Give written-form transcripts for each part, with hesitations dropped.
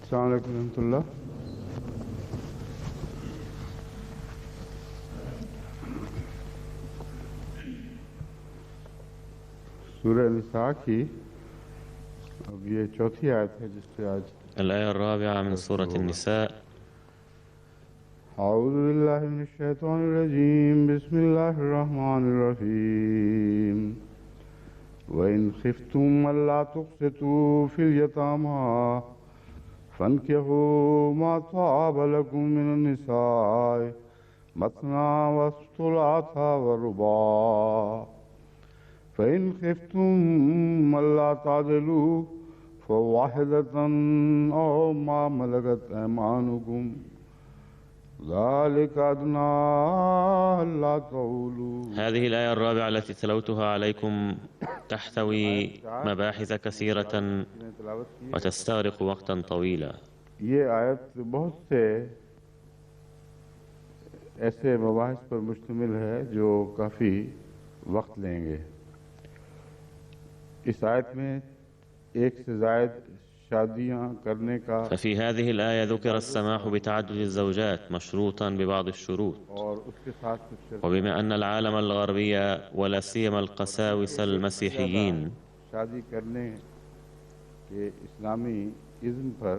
अस्सलाम वालेकुम रहमतुल्लाह। सूरह निसा की अब ये चौथी आयत है जिससे आज الآية الرابعة من سورة النساء. أعوذ بالله من الشيطان الرجيم بسم الله الرحمن الرحيم وإن خفتم ألا تقسطوا في اليتامى فانكحوا ما طاب لكم من النساء مثنى وثلاث ورباع فإن خفتم ألا تعدلوا فواحدة أو ما ملكت أيمانكم ذلك أدنى ألا تعولوا. هذه الآية الرابعة التي تلوتها عليكم تحتوي مباحث كثيرة وتستغرق وقتا طويلا. ये आयत बहुत से ऐसे मबाहिस पर मुश्तमिल है जो काफ़ी वक्त लेंगे। इस आयत में एक से ज़ायद शादियां करने का ففي هذه الآية ذكر السماح بتعدد الزوجات مشروطا ببعض الشروط، और उसके साथ कुछ وبما أن العالم الغربي ولا سيما القساوسة المسيحيين शादी करने के इस्लामी इज़्न पर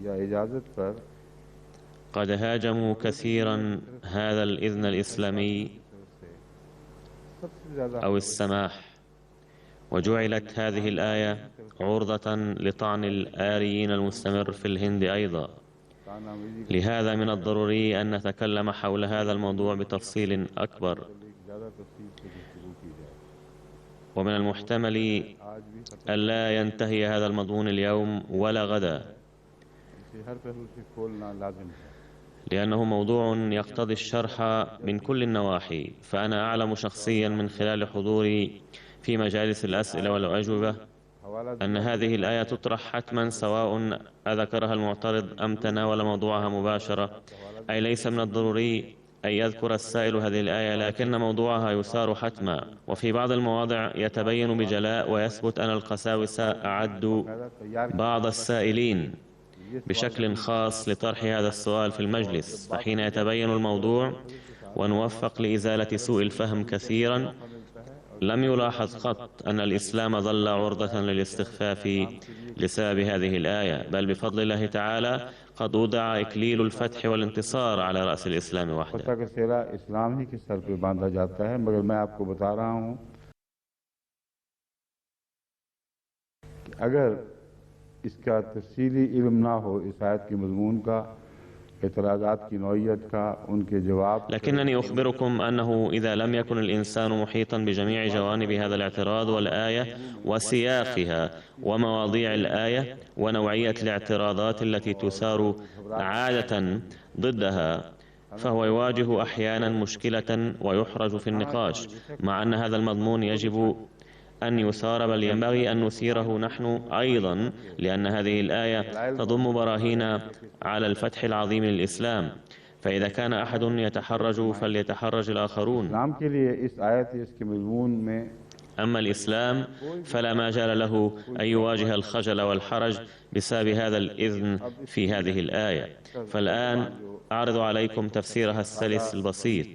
या इजाज़त पर قد هاجموا كثيرا هذا الإذن الإسلامي सबसे ज़्यादा أو السماح، وجعلت هذه الآية عرضة لطعن الآريين المستمر في الهند أيضا. لهذا من الضروري أن نتكلم حول هذا الموضوع بتفصيل أكبر، ومن المحتمل ألا ينتهي هذا المضمون اليوم ولا غدا، لأنه موضوع يقتضي الشرح من كل النواحي. فأنا أعلم شخصيا من خلال حضوري في مجالس الأسئلة والأجوبة أن هذه الآية تطرح حتما سواء أذكرها المعترض أم تناول موضوعها مباشرة، أي ليس من الضروري أن يذكر السائل هذه الآية، لكن موضوعها يثار حتما. وفي بعض المواضع يتبين بجلاء ويثبت أن القساوسة أعدوا بعض السائلين بشكل خاص لطرح هذا السؤال في المجلس، فحين يتبين الموضوع ونوفق لإزالة سوء الفهم كثيرا، لم يلاحظ قط أن الإسلام ظل عرضة للاستخفاف لسبب هذه الآية، بل بفضل الله تعالى قد وضع إكليل الفتح والانتصار على رأس الإسلام وحده. इस्लाम ही के सर पे बांधा जाता है, मगर मैं आपको बता रहा हूँ कि अगर इसका तफसीली इल्म ना हो इस आयत के मज़मून का, एतराज़ात की नौइयत का, उनके जवाब। لكنني أخبركم أنه إذا لم يكن الإنسان محيطا بجميع جوانب هذا الاعتراض والآية وسياقها ومواضيع الآية ونوعية الاعتراضات التي تثار عادة ضدها، فهو يواجه أحيانا مشكلة ويحرج في النقاش، مع أن هذا المضمون يجب أن يثار، بل ينبغي أن نثيره نحن أيضا، لأن هذه الآية تضم براهين على الفتح العظيم للإسلام. فإذا كان أحد يتحرج فليتحرج الآخرون. أما الإسلام فلا مجال له أن يواجه الخجل والحرج بسبب هذا الإذن في هذه الآية. فالآن أعرض عليكم تفسيرها السلس البسيط: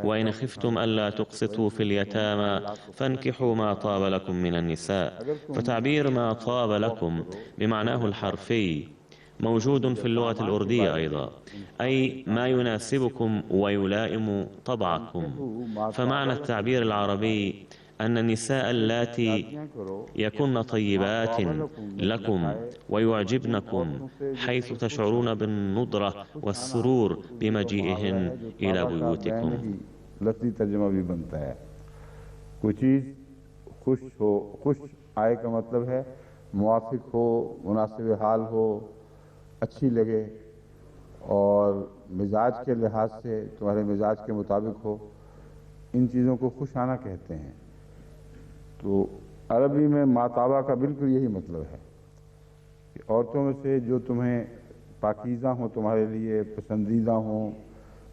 وإن خفتم ألا تقسطوا في اليتامى فانكحوا ما طاب لكم من النساء. فتعبير ما طاب لكم بمعناه الحرفي موجود في اللغة الأردية أيضا، أي ما يناسبكم ويلائم طبعكم. فمعنى التعبير العربي أن النساء اللاتي يكن طيبات لكم ويعجبنكم، حيث تشعرون بالندرة والسرور بمجيئهن إلى بيوتكم. लफ्ज़ी तर्जुमा भी बनता है। कोई चीज़ खुश हो, खुश आए का मतलब है मुवाफिक हो, मुनासिब हाल हो, अच्छी लगे और मिजाज के लिहाज से तुम्हारे मिजाज के मुताबिक हो, इन चीज़ों को खुश आना कहते हैं। तो अरबी में माताबा का बिल्कुल यही मतलब है कि औरतों में से जो तुम्हें पाकीज़ा हों, तुम्हारे लिए पसंदीदा हों,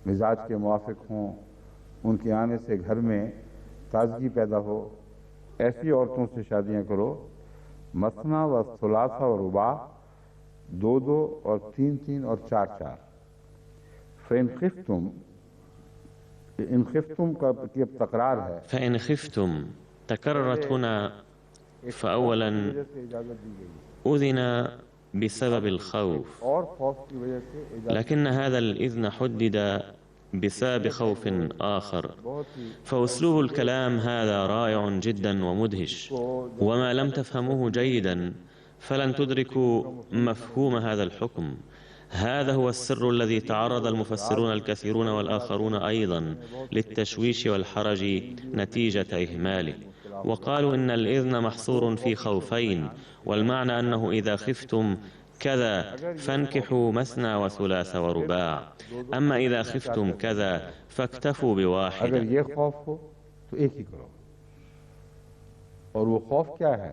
मिजाज के मुवाफिक हों, उनके आने से घर में ताजगी पैदा हो, ऐसी औरतों से शादियां करो। मसना व सुलासा व रुबा, 2-2 और 3-3 और 4-4। फ़इन खिफ्तुम का की अब तकरार है। فإن خفتم تكررت هنا، فأولا أذن بسبب الخوف، और खौफ की वजह से इजाज़त لكن هذا الإذن حدد بسبب خوف آخر. فأسلوب الكلام هذا رائع جدا ومدهش، وما لم تفهموه جيدا فلن تدركوا مفهوم هذا الحكم. هذا هو السر الذي تعرض المفسرون الكثيرون والآخرون أيضا للتشويش والحرج نتيجة إهماله، وقالوا إن الإذن محصور في خوفين، والمعنى أنه إذا خفتم كذا فانكحوا مثنى وثلاث ورباع، أما إذا خفتم كذا فاكتفوا अगर بواحدة. ये खौफ हो तो एक ही करो। और वो खौफ क्या है?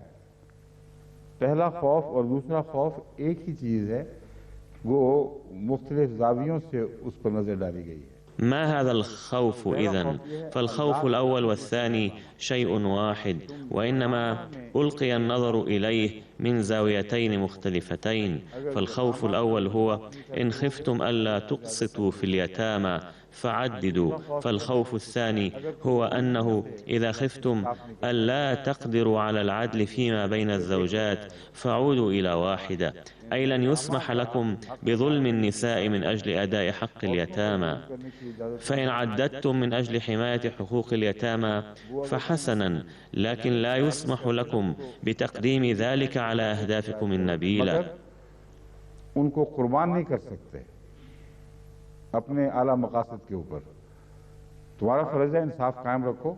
पहला खौफ और दूसरा खौफ एक ही चीज है, वो मुख्तलिफ जावियों से उस पर नजर डाली गई है। ما هذا الخوف إذن؟ فالخوف الأول والثاني شيء واحد، وإنما ألقي النظر إليه من زاويتين مختلفتين. فالخوف الأول هو إن خفتم ألا تقسطوا في اليتامى فعددوا، فالخوف الثاني هو أنه إذا خفتم ألا تقدروا على العدل فيما بين الزوجات فعودوا إلى واحدة، أي لن يسمح لكم بظلم النساء من أجل أداء حق اليتامى. فإن عددتم من أجل حماية حقوق اليتامى فحسنا، لكن لا يسمح لكم بتقديم ذلك على أهدافكم النبيلة. उनको कुर्बान नहीं कर सकते अपने आला मकासद के ऊपर। तुम्हारा फर्ज है इंसाफ कायम रखो,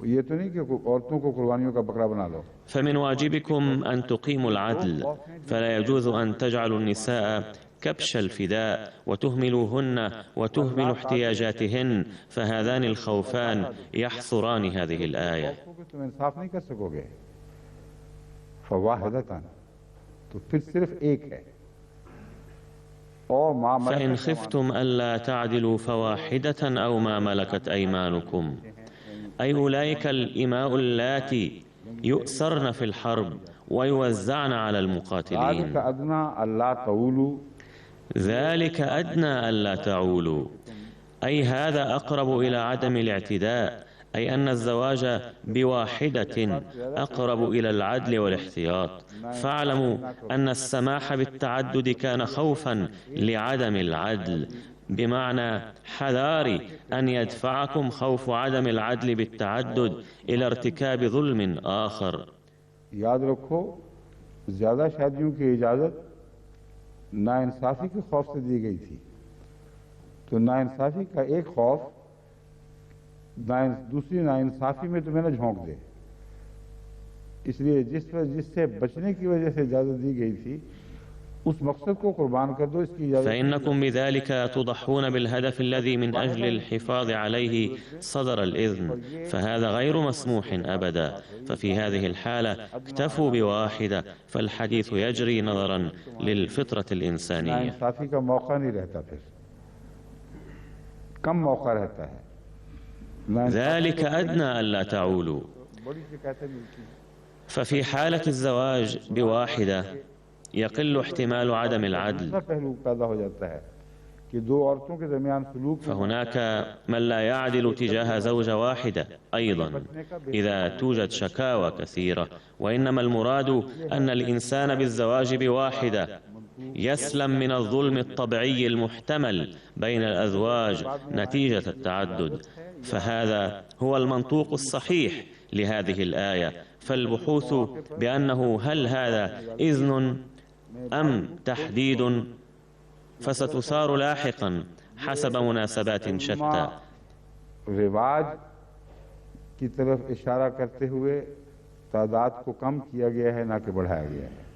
ये तो नहीं कि औरतों को कुर्बानियों का बकरा बना लो। فمن واجبكم أن تقيموا العدل، فلا يجوز أن تجعلوا النساء كبش الفداء وتهملوهن وتهملوا احتياجاتهن، فهذان الخوفان يحصران هذه الآية. तुम इंसाफ नहीं कर सकोगे फवाहिदतन, तो फिर सिर्फ एक है। और माँ فإن خفتم ألا تعدلوا فواحدة أو ما ملكت أيمانكم، أي أولئك الإماء اللاتي يؤسرن في الحرب ويوزعن على المقاتلين. ذلك أدنى ألا تعولوا، أي هذا أقرب إلى عدم الاعتداء، أي أن الزواج بواحدة أقرب إلى العدل والاحتياط. فاعلموا أن السماح بالتعدد كان خوفا لعدم العدل، بمعنى حذار أن يدفعكم خوف عدم العدل بالتعدد إلى ارتكاب ظلم آخر. याद रखो, ज्यादा शादियों की इजाजत नाइंसाफी के खौफ से दी गई थी, तो नाइंसाफी का एक खौफ दूसरी नाइंसाफी में तुम्हें न झोंक दे, इसलिए जिससे बचने की वजह से इजाजत दी गई थी उस मकसद को कुर्बान कर दो। इसकी इजाजत فإنكم بذلك تضحون بالهدف الذي من أجل الحفاظ عليه صدر الإذن، فهذا غير مسموح أبدا. ففي هذه الحالة اكتفوا بواحدة، فالحديث يجري نظرا للفطرة الإنسانية. नाइंसाफी का मौका नहीं रहता, फिर कम मौका रहता है। ذلك أدنى ألا تعولوا. ففي حالة الزواج بواحدة يقل احتمال عدم العدل، فهناك من لا يعدل تجاه زوجة واحدة أيضا إذا توجد شكاوى كثيرة، وإنما المراد أن الإنسان بالزواج بواحدة يسلم من الظلم الطبيعي المحتمل بين الأزواج نتيجة التعدد. فهذا هو المنطوق الصحيح لهذه الآية. فالبحوث بأنه هل هذا إذن أم تحديد فستثار لاحقا حسب مناسبات شتى. रिवाज की तरफ इशारा करते हुए तादाद को कम किया गया है, ना कि बढ़ाया गया है।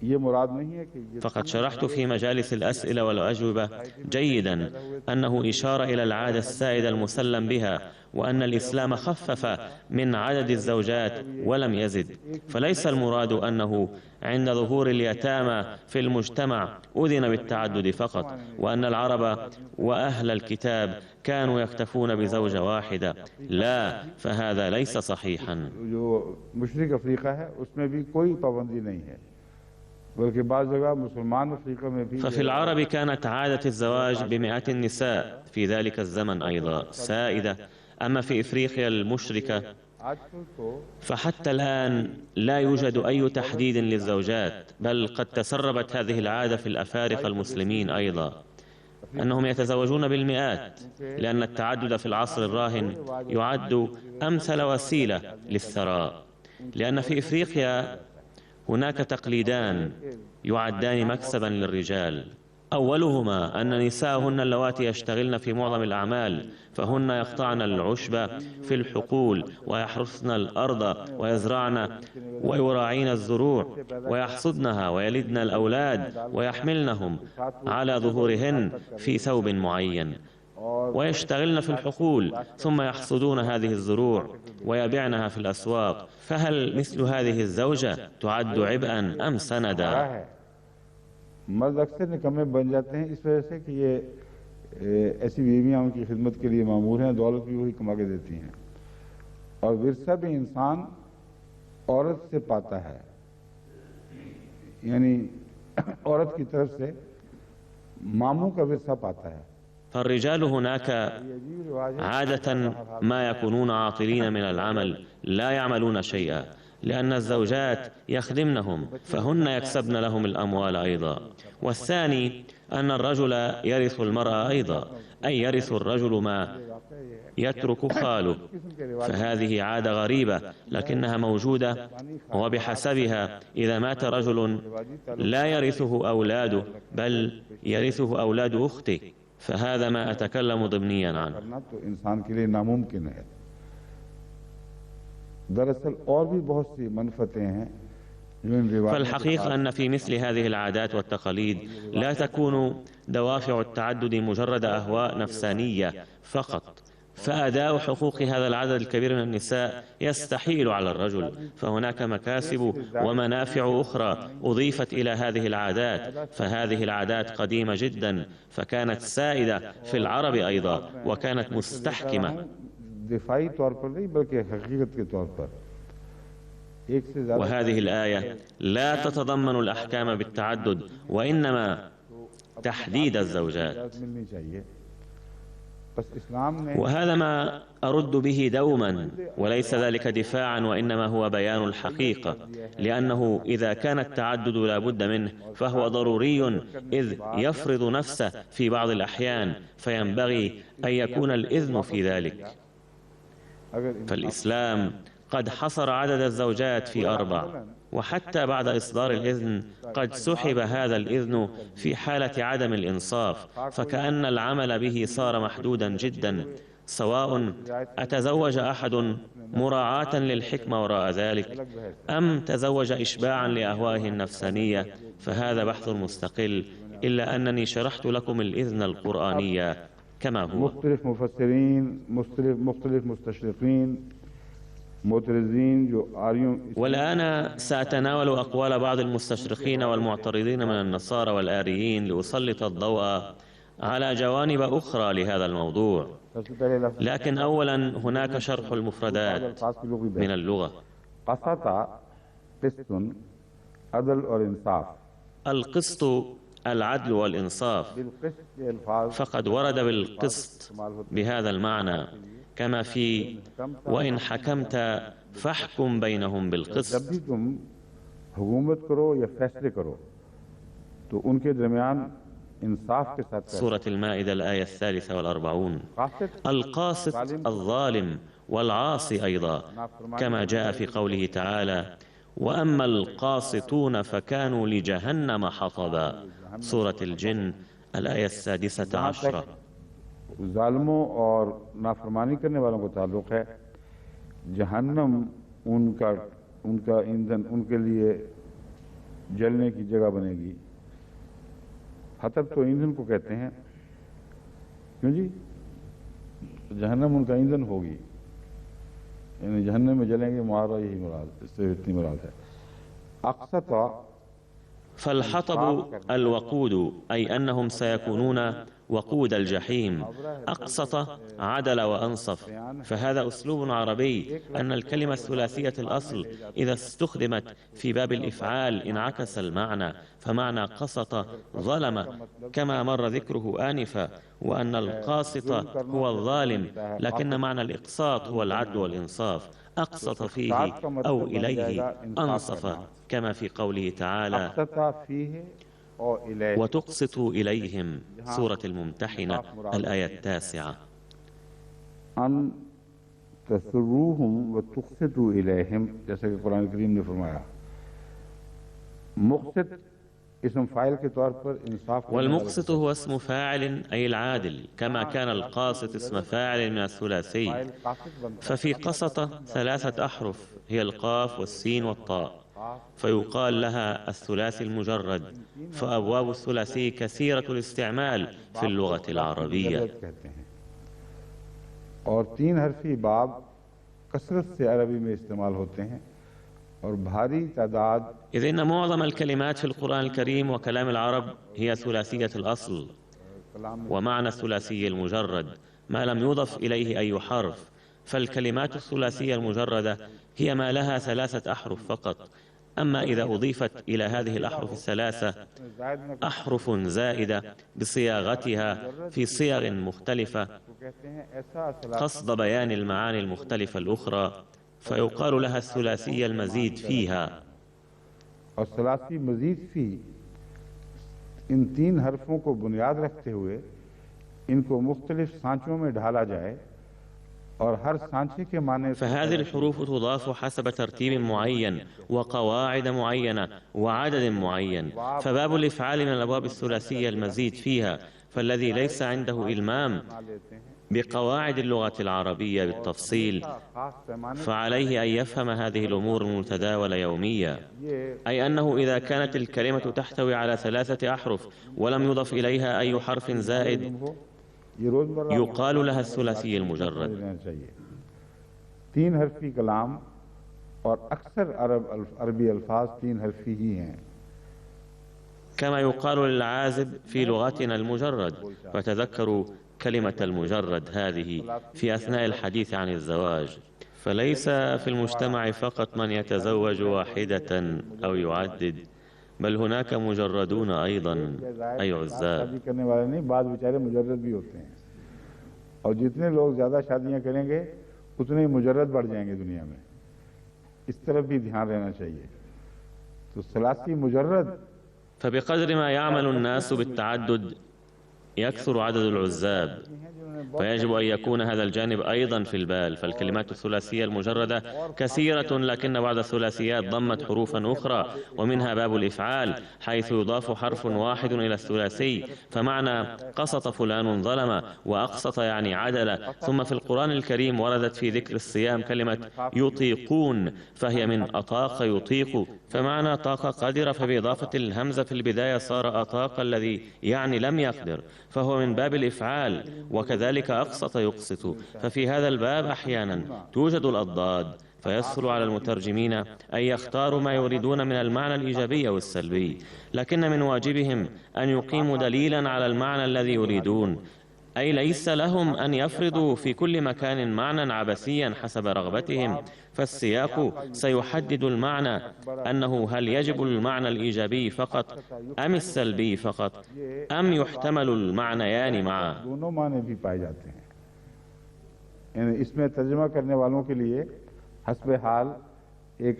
ये मुराद नहीं है कि فقد شرحت في مجالس الأسئلة والأجوبة جيدا أنه إشارة إلى العادة السائدة المسلم بها، وأن الإسلام خفف من عدد الزوجات ولم يزد. فليس المراد أنه عند ظهور اليتامى في المجتمع أذن بالتعدد فقط، وأن العرب وأهل الكتاب كانوا يكتفون بزوجة واحدة. لا، فهذا ليس صحيحا. जो मुशरिक अफ्रीका है उसमें भी कोई पाबंदी नहीं है, बल्कि बाज़ जगह मुसलमान अफ्रीका में भी ففي العرب كانت عادة الزواج بمئات النساء في ذلك الزمن أيضا سائدة. أما في إفريقيا المشركة आजकल तो فحتى الآن لا يوجد أي تحديد للزوجات، بل قد تسربت هذه العادة في الأفارقة المسلمين أيضا، أنهم يتزوجون بالمئات، لأن التعدد في العصر الراهن يعد أمثل وسيلة للثراء. لأن في إفريقيا هناك تقليدان يعدان مكسبا للرجال، أولهما أن نساءهن اللواتي يشتغلن في معظم الأعمال، فهن يقطعن العشب في الحقول ويحرثن الأرض ويزرعن ويراعين الزروع ويحصدنها ويلدن الأولاد ويحملنهم على ظهورهن في ثوب معين، ويشتغلن في الحقول ثم يحصدون هذه الزروع ويبيعنها في الأسواق. فهل مثل هذه الزوجة تعد عبئا أم سندا؟ मर्द अक्सर निकम्मे बन जाते हैं इस वजह से कि ये ऐसी बीवियां उनकी खिदमत के लिए मामूर हैं, दौलत भी वही कमा के देती हैं। और विरसा भी इंसान औरत से पाता है, यानी औरत की तरफ से मामू का विरसा पाता है। فالرجال هناك عادة ما يكونون عاطلين من العمل، لا يعملون شيئا، لأن الزوجات يخدمنهم فهن يكسبن لهم الأموال أيضا. والثاني أن الرجل يرث المرأة أيضا، أي يرث الرجل ما يترك خاله. فهذه عادة غريبة لكنها موجودة، وبحسبها إذا مات رجل لا يرثه أولاده بل يرثه أولاد أخته، فهذا ما أتكلم ضمنيا عنه. فالحقيقة أن في مثل هذه العادات والتقاليد لا تكون دوافع التعدد مجرد أهواء نفسانية فقط، فأداء حقوق هذا العدد الكبير من النساء يستحيل على الرجل، فهناك مكاسب ومنافع أخرى أضيفت إلى هذه العادات. فهذه العادات قديمة جدا، فكانت سائدة في العرب أيضا، وكانت مستحكمة. وهذه الآية لا تتضمن الأحكام بالتعدد، وإنما تحديد الزوجات. وهذا ما أرد به دوما، وليس ذلك دفاعا وإنما هو بيان الحقيقة، لأنه إذا كان التعدد لا بد منه فهو ضروري، إذ يفرض نفسه في بعض الأحيان، فينبغي أن يكون الإذن في ذلك. فالإسلام قد حصر عدد الزوجات في 4، وحتى بعد إصدار الإذن قد سحب هذا الإذن في حالة عدم الإنصاف، فكأن العمل به صار محدودا جدا، سواء أتزوج أحد مراعاة للحكمة وراء ذلك أم تزوج إشباعا لأهوائه النفسانية، فهذا بحث مستقل، إلا أنني شرحت لكم الإذن القرآني كما هو. مختلف مفسرين، مختلف مستشرقين، والآن سأتناول أقوال بعض المستشرقين والمعترضين من النصارى والآريين لأسلط الضوء على جوانب أخرى لهذا الموضوع. لكن أولا هناك شرح المفردات من اللغة. القسط العدل والإنصاف، فقد ورد بالقسط بهذا المعنى، كما في وإن حكمت فاحكم بينهم بالقسط. سورة المائدة الآية 43. القاسط الظالم والعاصي أيضا، كما جاء في قوله تعالى وأما القاسطون فكانوا لجهنم حطبا، سورة الجن الآية 16. जालिमों और नाफरमानी करने वालों को ताल्लुक है, जहन्नम उनका ईंधन, उनके लिए जलने की जगह बनेगी। हतब तो ईंधन को कहते हैं, क्यों जी? जहन्नम उनका ईंधन होगी, यानी जहन्नम में जलेंगे, मुहारा यही मुराद, इससे इतनी मुराद है। अक्सता فالحطب الوقود، أي أنهم سيكونون وقود الجحيم. أقسط، عدل وأنصف. فهذا أسلوب عربي، أن الكلمة الثلاثية الأصل إذا استخدمت في باب الإفعال انعكس المعنى، فمعنى قسط ظلم كما مر ذكره آنفا، وأن القاسط هو الظالم، لكن معنى الإقساط هو العدل والإنصاف. أقسط فيه أو إليه، أنصف، كما في قوله تعالى وتقسطوا إليهم، سورة الممتحنة الآية 9. अन तसर्रूहुम व तुक़सितू इलैहिम, जैसा कि कुरान करीम ने फरमाया। मुक़सित इसम फ़ाइल के तौर पर इंसाफ। والمقسط هو اسم فاعل أي العادل، كما كان القاسط اسم فاعل من الثلاثي. ففي قسط 3 أحرف هي القاف والسين والطاء، فيقال لها الثلاثي المجرد. فأبواب الثلاثي كثيرة الاستعمال في اللغة العربية. और 3 हर्फी बाब कसरत से अरबी में इस्तेमाल होते हैं और भारी तादाद। إذ إن معظم الكلمات في القرآن الكريم وكلام العرب هي ثلاثية الأصل، ومعنى الثلاثي المجرد ما لم يضف إليه أي حرف. فالكلمات الثلاثية المجردة هي ما لها 3 أحرف فقط. أما إذا أضيفت إلى هذه الأحرف الثلاثة أحرف زائدة بصياغتها في صيغ مختلفة قصد بيان المعاني المختلفة الأخرى، فيقال لها الثلاثية المزيد فيها. और सलासी मजीद फी, इन 3 हरफों को बुनियाद रखते हुए इनको मुख्तलिफ सांचों में ढाला जाए और हर सांचे के माने। فهذه الحروف تضاف حسب ترتيب معين وقواعد معينة وعدد معين. فباب الإفعال من الأبواب الثلاثية المزيد فيها، فالذي ليس عنده إلمام بقواعد اللغة العربية بالتفصيل فعليه أن يفهم هذه الأمور المتداولة يوميا، أي أنه إذا كانت الكلمة تحتوي على 3 أحرف ولم يضف إليها أي حرف زائد يقال لها الثلاثي المجرد. 3 हर्फी कलाम और अक्सर अरबी अल्फाज 3 हर्फी ही हैं। كما يقال للعازب في لغتنا المجرد. فتذكروا كلمة المجرد هذه في أثناء الحديث عن الزواج. فليس في المجتمع فقط من يتزوج واحدة أو يعدد، بل هناك مجردون أيضا أي عزاب. शादी करने वाले नहीं, बाद बेचारे मुजर्रद भी होते हैं। और जितने लोग ज्यादा शादियां करेंगे उतने ही मुजर्रद बढ़ जाएंगे दुनिया में। इस तरफ भी ध्यान रहना चाहिए। तो सलासी मुजर्रद। فبقدر ما يعمل الناس بالتعدد يكثر عدد العزاب، فيجب أن يكون هذا الجانب أيضا في البال. فالكلمات الثلاثية المجردة كثيرة، لكن بعض الثلاثيات ضمت حروفا أخرى، ومنها باب الإفعال حيث يضاف حرف واحد إلى الثلاثي. فمعنى قسط فلان ظلم، وأقسط يعني عدل. ثم في القرآن الكريم وردت في ذكر الصيام كلمة يطيقون، فهي من أطاق يطيق، فمعنى طاق قدر، فبإضافة الهمزة في البداية صار أطاق الذي يعني لم يقدر، فهو من باب الإفعال. وكذلك أقسط يقسط. ففي هذا الباب أحيانا توجد الأضداد، فيسهل على المترجمين أن يختاروا ما يريدون من المعنى الإيجابي أو السلبي، لكن من واجبهم أن يقيموا دليلا على المعنى الذي يريدون، أي ليس لهم أن يفرضوا في كل مكان معنى عبثيا حسب رغبتهم. فالسياق سيحدد المعنى، أنه هل يجب المعنى الإيجابي فقط أم السلبي فقط، أم يحتمل المعنيان معا. दोनों माने भी पाए जाते हैं। इसमें तर्जुमा करने वालों के लिए हस्ब हाल एक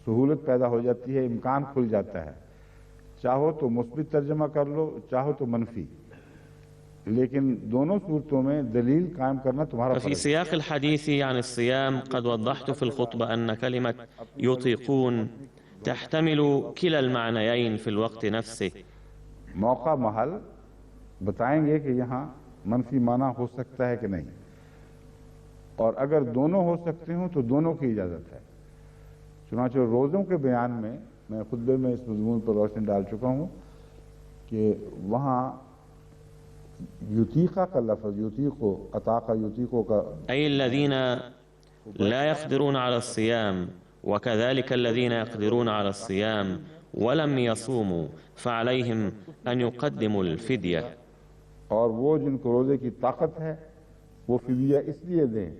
सहूलत पैदा हो जाती है, इम्कान खुल जाता है। चाहो तो मुस्बित तर्जुमा कर लो, चाहो तो मनफी, लेकिन दोनों सूरतों में दलील कायम करना तुम्हारा। ففي سياق الحديث عن الصيام قد وضحت في الخطبة أن كلمة يطيقون تحتمل كلا المعنيين في الوقت نفسه. मौका महल बताएंगे कि यहाँ मनफी माना हो सकता है कि नहीं, और अगर दोनों हो सकते हो तो दोनों की इजाज़त है। चुनांचे रोज़ों के बयान में मैं खुतबे में इस मज़मून पर रोशनी डाल चुका हूँ कि वहाँ युतीका का लफ्ज़ युतीको अताका युतीको का أي الذين لا يقدرون على الصيام، وكذلك الذين يقدرون على الصيام ولم يصوموا فعليهم أن يقدموا الفدية. और वो जिनको रोजे की ताकत है वो फिदिया इसलिए दें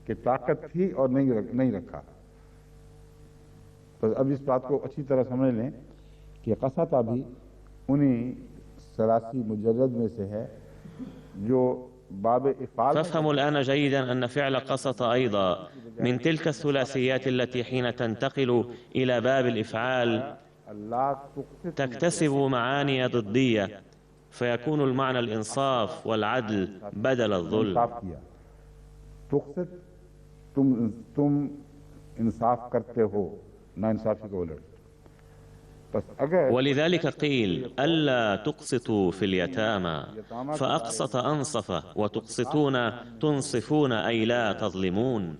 कि ताकत थी और नहीं रखा। तो अब इस बात को अच्छी तरह समझ लें कि क़सता भी उन्हीं 83 मुजर्रद में से है जो बाब इफ़ाल। فافهموا الآن جيدا أن فعل قسط أيضا من تلك الثلاثيات التي حين تنتقل إلى باب الإفعال تكتسب معاني ضدية، فيكون المعنى الإنصاف والعدل بدل الظلم. तुम इंसाफ करते हो, ना इंसाफी को उलट. ولذلك قيل ألا تقسطوا في اليتامى، فأقسط أنصف، وتقسطون تنصفون أي لا تظلمون.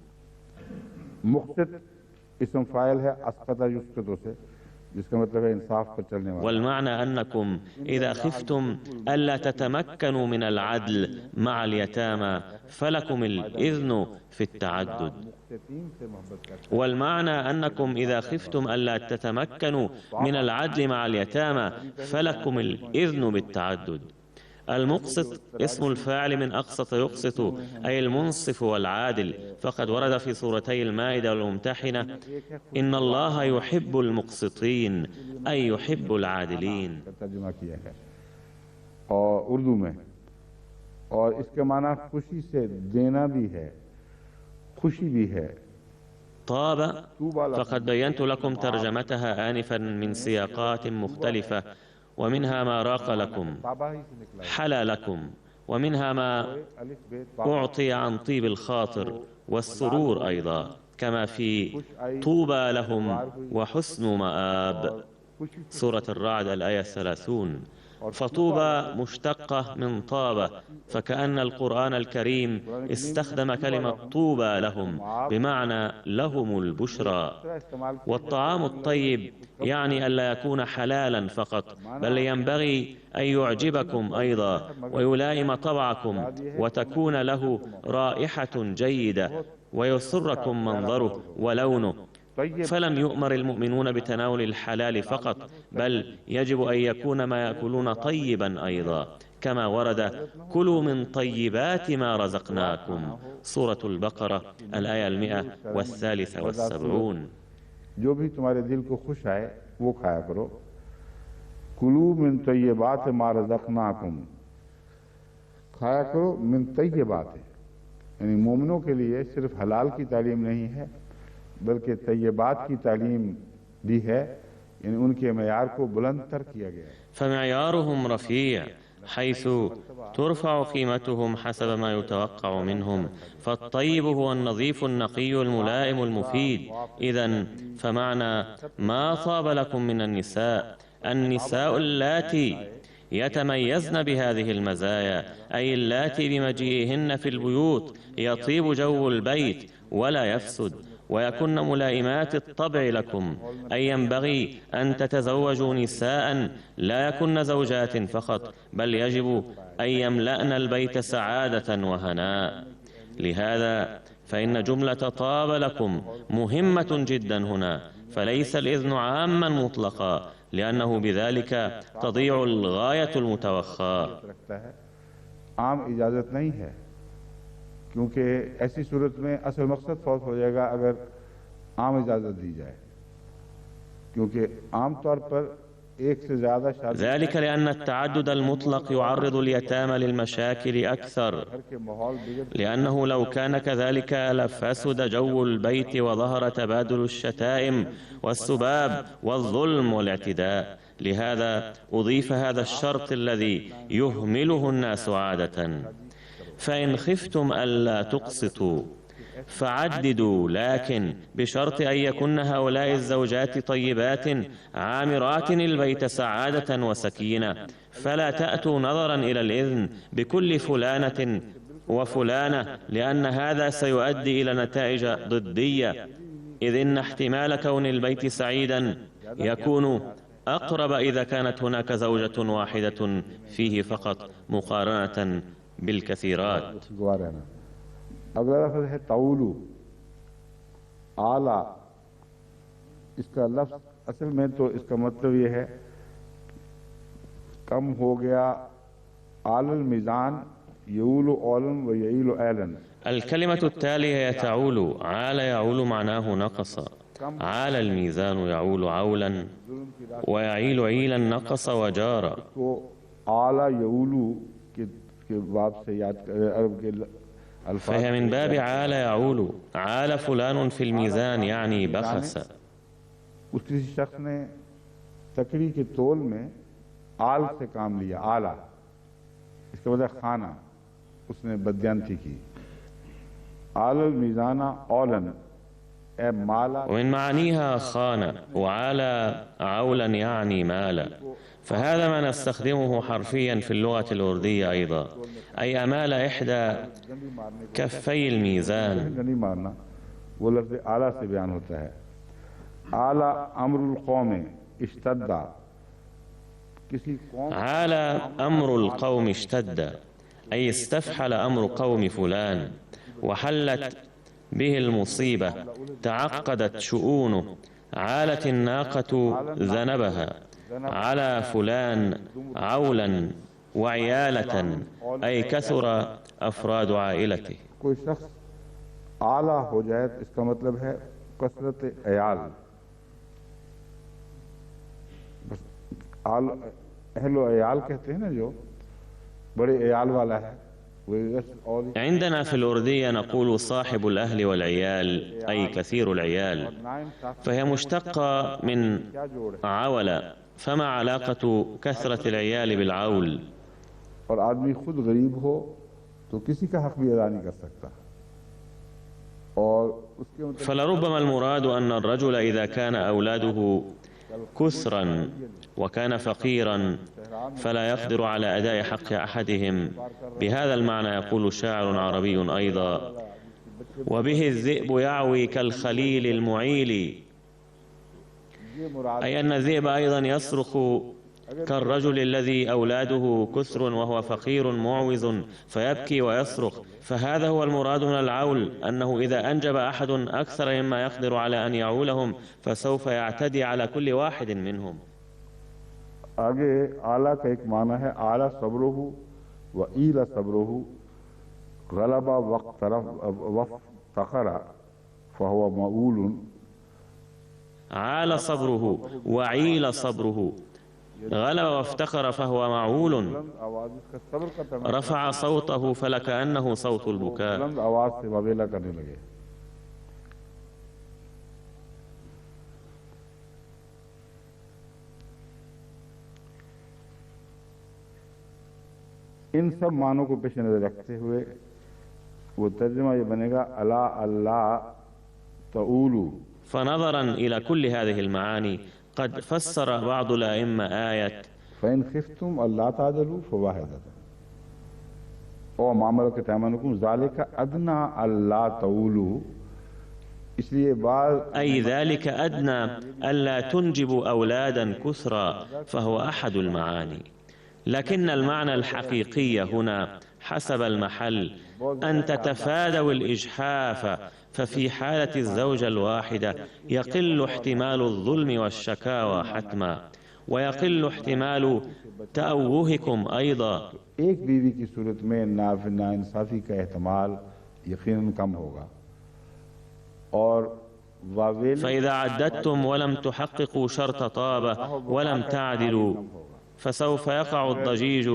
मुक़सित इसम फ़ाइल है अस्क़ता युस्क़ितु से, जिसका मतलब है इंसाफ पर चलने वाला. والمعنى أنكم إذا خفتم ألا تتمكنوا من العدل مع اليتامى فلكم الإذن في التعدد. والمعنى أنكم إذا خفتم ألا تتمكنوا من العدل مع اليتامى فلكم الإذن بالتعدد. المقسط اسم الفاعل من أقسط يقسط، أي المنصف والعادل، فقد ورد في سورتي المائدة والممتحنة إن الله يحب المقسطين أي يحب العادلين. और उर्दू में, और इसके माना खुशी से देना भी है, खुशी भी है. طاب فقد بينت لكم ترجمتها آنفا من سياقات مختلفة، ومنها ما راق لكم حلا لكم، ومنها ما أعطي عن طيب الخاطر والسرور أيضا، كما في طوبى لهم وحسن مآب سورة الرعد الآية 30. فطوبى مشتقة من طابة، فكأن القرآن الكريم استخدم كلمة طوبى لهم بمعنى لهم البشرى. والطعام الطيب يعني ألا يكون حلالا فقط، بل ينبغي أن يعجبكم أيضا ويلائم طبعكم وتكون له رائحة جيدة ويسركم منظره ولونه. فلم يؤمر المؤمنون بتناول الحلال فقط، بل يجب أن يكون ما يأكلون طيبا أيضا، كما ورد كلوا من طيبات ما رزقناكم سورة البقرة الآية 173. जो भी तुम्हारे दिल को खुश आए वो खाया करो. कुलू मिन तय्यबात मा रज़क़नाकुम, खाया करो मिन तय्यबात, यानी मोमिनों के लिए सिर्फ हलाल की तालीम नहीं है बल्कि तय्यबात की तालीम भी है, यानी उनके मयार को बुलंद तर किया गया है. فمعيارهم رفيع حيث ترفع قيمتهم حسب ما يتوقع منهم، فالطيب هو النظيف النقي الملائم المفيد. إذن فمعنى ما طاب لكم من النساء النساء اللاتي يتميزن بهذه المزايا، أي اللاتي بمجيئهن في البيوت يطيب جو البيت ولا يفسد، ويكن ملائمات الطبع لكم، أي ينبغي أن تتزوجوا نساء لا يكن زوجات فقط، بل يجب أن يملأن البيت سعادة وهناء. لهذا فإن جملة طاب لكم مهمة جدا هنا، فليس الإذن عاما مطلقا، لأنه بذلك تضيع الغاية المتوخاة. आम इजाज़त नहीं है, क्योंकि ऐसी सूरत में असल मकसद फौत हो जाएगा अगर आम इजाज़त दी जाए, क्योंकि आम तौर पर एक से ज़्यादा शादी. ذلك لأن التعدد المطلق يعرض اليتامى للمشاكل أكثر، لأنه لو كان كذلك لفسد جو البيت وظهر تبادل الشتائم والسباب والظلم والاعتداء. لهذا أضيف هذا الشرط الذي يهمله الناس عادة: فإن خفتم ألا تقسطوا فعددوا، لكن بشرط أن يكن هؤلاء الزوجات طيبات عامرات البيت سعادة وسكينة، فلا تأتوا نظرا إلى الإذن بكل فلانة وفلانة، لأن هذا سيؤدي إلى نتائج ضدية، إذ إن احتمال كون البيت سعيدا يكون أقرب إذا كانت هناك زوجة واحدة فيه فقط مقارنة بالكثيرات. अगला लफ्ज़ है ताउलू, आला. इसका लफ्ज़ असल में तो इसका मतलब ये है कम हो गया आलल मीज़ान यऊल औलन व यईल ऐलन। الكلمة التالية هي تعول. عال يعول معناه نقص. عال الميزان يعول عولا ويعيل عيلا نقص وجار. तो आला यऊलू के बाब से याद अरब के अल्फाज فهي من باب عال يعول. عال فلان في الميزان يعني بخس. उस किसी शख्स ने तकड़ी के तोल में आल से काम लिया, आला इसका मतलब खाना, उसने बदयांती की। आलल मीज़ाना औलन ए माला। ومن معانيها خان وعال عولا يعني مال. فهذا ما نستخدمه حرفيا في اللغة الأردية أيضا، أي أمال إحدى كفي الميزان. नहीं मारना वो लफ्ज़ आला से बयान होता है। आला अमरुल कौम इश्तद्दा, किसी कौम عال أمر القوم اشتد، أي استفحل أمر قوم فلان وحلت به المصيبة، تعقدت شؤونه. عالت الناقة ذنبها على فلان عولا وعيالة، أي كثر أفراد عائلته. कोई शख्स आला हो जाए तो इसका मतलब है कसरत अयाल। बस आल अहलो अयाल कहते हैं ना, जो बड़े अयाल वाला है वो। और عندنا في الأردية نقول صاحب الأهل والعيال، أي كثير العيال، فهي مشتقة من عول. فما علاقة كثرة العيال بالعول؟ और आदमी खुद गरीब हो तो किसी का हक भी अदा नहीं कर सकता। और उसके मतलब فلربما المراد أن الرجل إذا كان أولاده كثرا وكان فقيرا فلا يقدر على أداء حق أحدهم. بهذا المعنى يقول شاعر عربي أيضا: وبه الذئب يعوي كالخليل المعيل، أي أن الذئب أيضا يصرخ كالرجل الذي أولاده كثر وهو فقير معوز فيبكي ويصرخ. فهذا هو المراد من العول، أنه إذا أنجب أحد أكثر مما يقدر على أن يعولهم فسوف يعتدي على كل واحد منهم. आगे आला का एक माना है आला सब्रुहु व ईला सब्रुहु गलबा वफ्तखरा फहुवा मऊलुन। عال صبره وعيل صبره، غلب وافتخر فهو معول. رفع صوته فلكأنه صوت البكاء. आवाज से ववेला करने लगे। इन सब मानों को पेश नजर रखते हुए वो तर्जुमा ये बनेगा अला अल्लाह तऊलू। فنظرا إلى كل هذه المعاني قد فسر بعض الأئمة آية फ़ैन खिफ्तुम अल्लाह तादलू फ़वाहिदतन और मामलत तैमानुकुम ज़ालिका अदना अल्लाह तऊलू। इसलिए बाद أي ذلك أدنى ألا تنجبوا أولادا كثرا، فهو أحد المعاني. لكن المعنى الحقيقي هنا حسب المحل أن تتفادوا الإجحاف. ففي حالة الزوجة الواحدة يقل احتمال الظلم والشكاوى حتما، ويقل احتمال تأوهكم أيضا. एक बीवी की सूरत में नाइंसाफी का एहतमाल यकीनन कम होगा। और वावेल فإذا عددتم ولم تحققوا شرط طابة ولم تعدلوا فسوف يقع الضجيج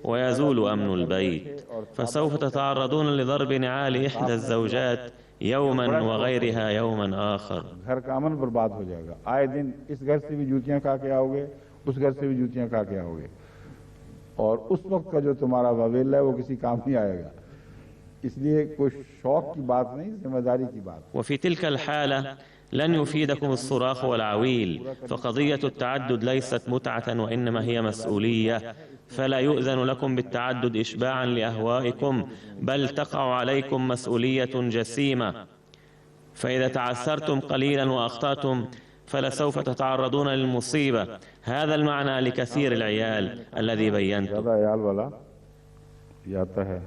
ويزول أمن البيت. فسوف تتعرضون لضرب نعال إحدى الزوجات يوما وغيرها يوما آخر. घर का अमन बर्बाद हो जाएगा। आए दिन इस घर से भी जूतियां खा के आओगे, उस घर से भी जूतियां खा के आओगे, और उस वक्त का जो तुम्हारा ववेला है वो किसी काम नहीं आएगा। इसलिए कोई शौक की बात नहीं, जिम्मेदारी की बात। وفي تلك الحالة لن يفيدكم الصراخ والعويل، فقضية التعدد ليست متعة وإنما هي مسؤولية. فلا يؤذن لكم بالتعدد إشباعا لأهوائكم، بل تقع عليكم مسؤولية جسيمة. فإذا تعثرتم قليلا وأخطأتم فلسوف تتعرضون للمصيبة. هذا المعنى لكثير العيال الذي بينته. ज़्यादा अयाल वाला ये आता है।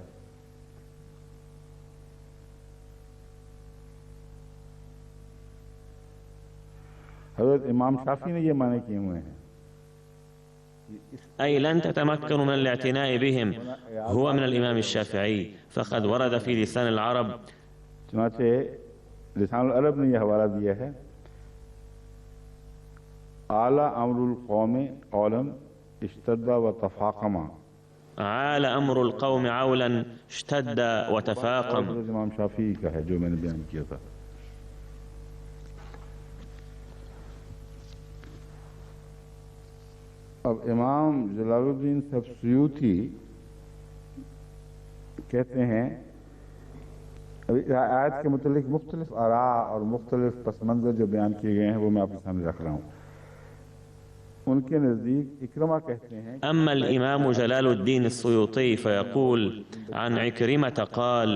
हज़रत इमाम शाफी ने ये माने किए हुए हैं أي لن تتمكنوا من الاعتناء بهم هو من الإمام الشافعي، فقد ورد في لسان العرب. चुनाचे लिसानुल अरब ने यह हवाला दिया है, आला अमरुल कौम औलन इश्तद्दा व तफाकमा। عال أمر القوم عولا اشتد وتفاقم. इमाम शाफी का है जो मैंने बयान किया था। अब इमाम जलालुद्दीन सयूती कहते हैं, अभी आयत के मुतालिक मुख्तलिफ आरा और मुख्तलिफ पस मंज़र जो बयान किए गए हैं वो मैं आपके सामने रख रहा हूँ। उनके नज़दीक इकरमा कहते हैं, أما الإمام جلال الدين السيوطي فيقول عن عكرمة قال: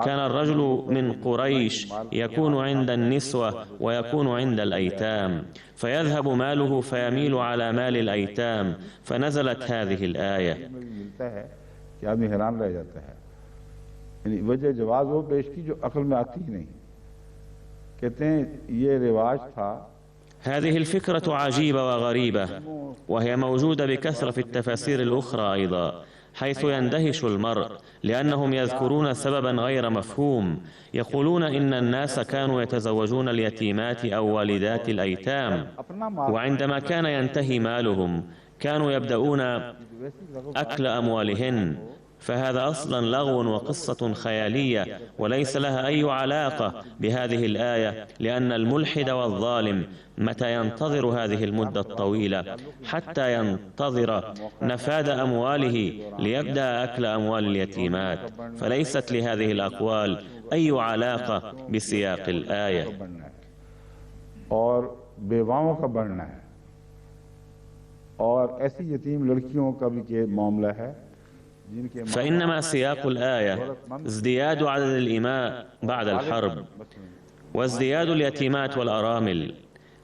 كان الرجل من قريش يكون عند النسوة ويكون عند الأيتام، فيذهب ماله فيميل على مال الأيتام، فنزلت هذه الآية. मिलता है कि आदमी हैरान रह जाता है, यानी वजह जवाज़ वो पेश की जो अक्ल में आती ही नहीं। कहते हैं ये रिवाज था। هذه الفكرة عجيبة وغريبة، وهي موجودة بكثرة في التفاسير الأخرى أيضا، حيث يندهش المرء لأنهم يذكرون سببا غير مفهوم. يقولون إن الناس كانوا يتزوجون اليتيمات أو والدات الأيتام، وعندما كان ينتهي مالهم كانوا يبدأون أكل أموالهن، فهذا أصلا لغو وقصة خيالية وليس لها أي علاقة بهذه الآية، لأن الملحد والظالم متى ينتظر هذه المدة الطويلة حتى ينتظر نفاذ أمواله ليبدأ أكل أموال اليتيمات، فليست لهذه الأقوال أي علاقة بسياق الآية. और बेवाओं का बढ़ना है और ऐसी यतीम लड़कियों का भी मामला है। فإنما سياق الآية ازدياد عدد الإماء بعد الحرب وازدياد اليتيمات والأرامل،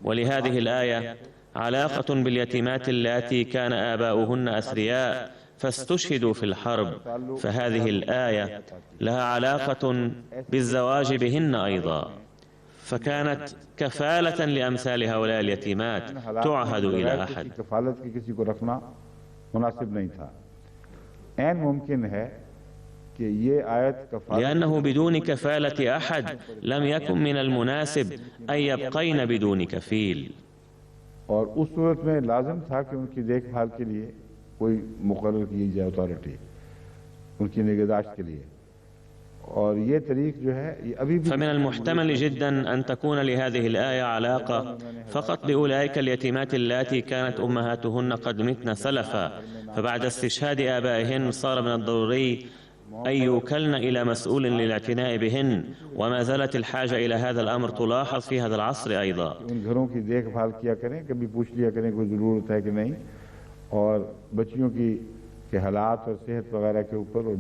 ولهذه الآية علاقة باليتيمات اللاتي كان آباؤهن أثرياء فاستشهدوا في الحرب، فهذه الآية لها علاقة بالزواج بهن أيضا، فكانت كفالة لأمثال هؤلاء اليتيمات تعهد إلى أحد. لأنه بدون كفالة أحد لم يكن من المناسب أن يبقين بدون كفيل. और उस सूरत में लाजिम था कि उनकी देखभाल के लिए कोई मुकर्रर की जाए अथॉरिटी उनकी निगहदाश्त के लिए, और ये तरीक़ जो है ये अभी भी। فمن المحتمل جدا أن تكون لهذه الآية علاقة فقط بأولئك اليتيمات اللاتي كانت أمهاتهن قد متن سلفا، فبعد استشهاد آبائهن صار من الضروري أن يوكلن إلى مسؤول للاعتناء بهن، وما زالت الحاجة إلى هذا الأمر تلاحظ في هذا العصر أيضا. उन घरों की देखभाल किया करें, कभी पूछ लिया करें कोई ज़रूरत है कि नहीं, और बच्चियों के हालात और सेहत वगैरह के ऊपर, और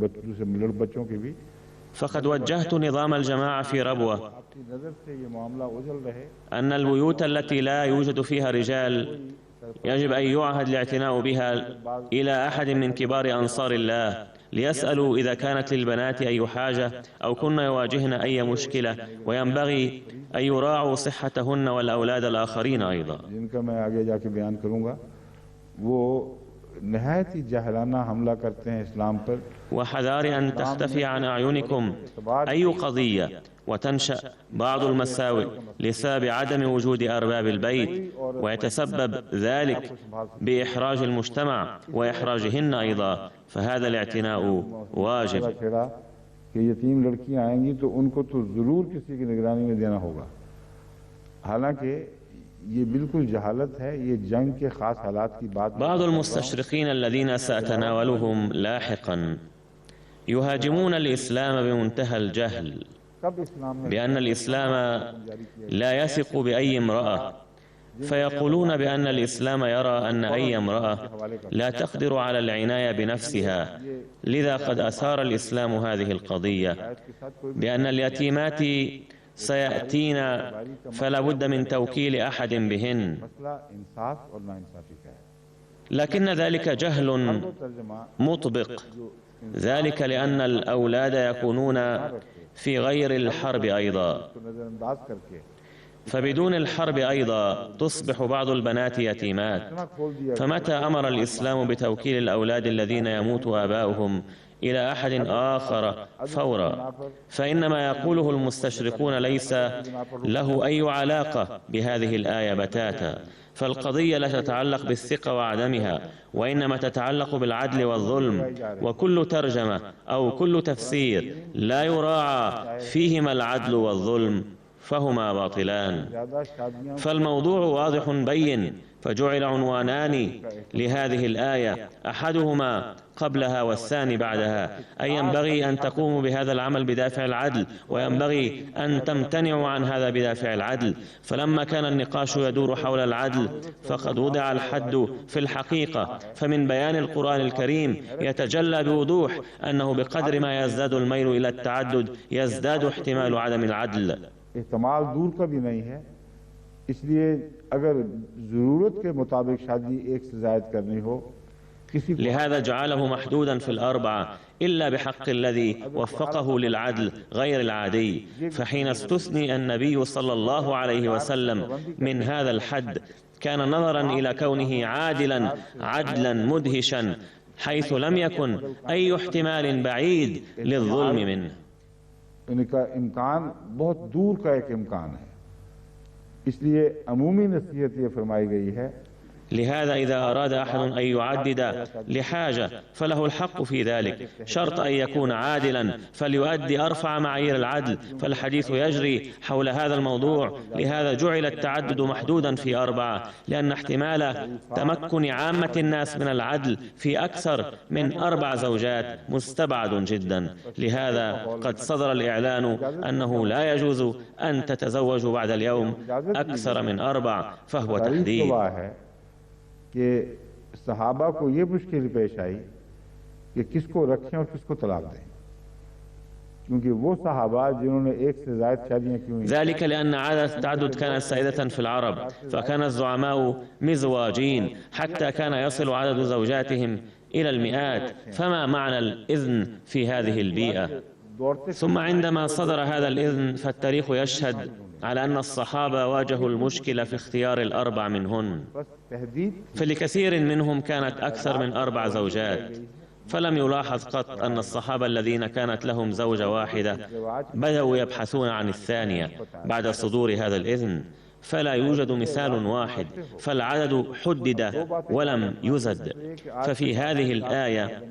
बच्चों की भी। فقد وجهت نظام الجماعة في ربوة أن البيوت التي لا يوجد فيها رجال يجب أن يعهد الاعتناء بها إلى أحد من كبار أنصار الله ليسألوا إذا كانت للبنات أي حاجة أو كن يواجهن أي مشكلة، وينبغي أن يراعوا صحتهن والأولاد الآخرين أيضا. नहायत ही जहलाना हमला करते हैं इस्लाम पर। وحذار أن تختفي عن أعينكم أي قضية وتنشأ بعض المساوئ لسبب عدم وجود أرباب البيت، ويتسبب ذلك بإحراج المجتمع وإحراجهن أيضا، فهذا الاعتناء واجب. कि यतीम लड़कियां आएंगी तो उनको तो जरूर किसी की निगरानी में देना होगा, हालांकि ये बिल्कुल जहालत है, ये जंग के खास हालात की बात। بعض المستشرقين الذين سأتناولهم لاحقا يهاجمون الإسلام بمنتهى الجهل بأن الإسلام لا يثق بأي امرأة، فيقولون بأن الإسلام يرى أن أي امرأة لا تقدر على العناية بنفسها، لذا قد أثار الإسلام هذه القضية بأن اليتيمات سيأتينا فلا بد من توكيل أحد بهن، لكن ذلك جهل مطبق، ذلك لأن الأولاد يكونون في غير الحرب أيضا، فبدون الحرب أيضا تصبح بعض البنات يتيمات. فمتى أمر الإسلام بتوكيل الأولاد الذين يموت آباؤهم إلى أحد آخر فورا، فإنما يقوله المستشرقون ليس له أي علاقة بهذه الآية بتاتا، فالقضية لا تتعلق بالثقة وعدمها، وإنما تتعلق بالعدل والظلم، وكل ترجمة أو كل تفسير لا يراعى فيهما العدل والظلم فهما باطلان. فالموضوع واضح بين، فجعل عنوانان لهذه الآية، أحدهما قبلها والثاني بعدها، أي ينبغي أن تقوموا بهذا العمل بدافع العدل، وينبغي أن تمتنعوا عن هذا بدافع العدل. فلما كان النقاش يدور حول العدل فقد وضع الحد في الحقيقة، فمن بيان القرآن الكريم يتجلى بوضوح أنه بقدر ما يزداد الميل إلى التعدد يزداد احتمال عدم العدل. احتمال दूर का भी नहीं है, इसलिए अगर जरूरत के मुताबिक शादी एक से ज़ायद करनी हो, لهذا جعله محدودا في الأربعة إلا بحق الذي وفقه للعدل غير العادي. فحين استثني النبي صلى الله عليه وسلم من هذا الحد كان نظرا إلى كونه عادلا عدلا مدهشا، حيث لم يكن أي احتمال بعيد للظلم منه. इनका इम्कान बहुत दूर का एक इम्कान है, इसलिए अमूमी नसीहत ये फरमाई गई है। لهذا إذا أراد أحد أن يعدد لحاجة فله الحق في ذلك، شرط أن يكون عادلا فليؤدي أرفع معايير العدل، فالحديث يجري حول هذا الموضوع. لهذا جعل التعدد محدودا في أربعة، لأن احتمال تمكن عامة الناس من العدل في أكثر من 4 زوجات مستبعد جدا. لهذا قد صدر الإعلان أنه لا يجوز أن تتزوجوا بعد اليوم أكثر من 4، فهو تحديد. कि सहाबा को ये मुश्किल पेश आई कि किसको रखें और किसको तलाक दें, क्योंकि वो सहाबा जिन्होंने एक से ज़ायद शादियां की हुई। ذلك لأن عادة التعدد كانت سائدة في العرب، فكان الزعماء مزواجين حتى كان يصل عدد زوجاتهم إلى المئات، فما معنى الإذن في هذه البيئة؟ ثم عندما صدر هذا الإذن فالتاريخ يشهد على أن الصحابة واجهوا المشكلة في اختيار ال4 منهن، فلكثير منهم كانت أكثر من 4 زوجات. فلم يلاحظ قط أن الصحابة الذين كانت لهم زوجة واحدة بدأوا يبحثون عن الثانية بعد صدور هذا الإذن، فلا يوجد مثال واحد، فالعدد حدد ولم يزد. ففي هذه الآية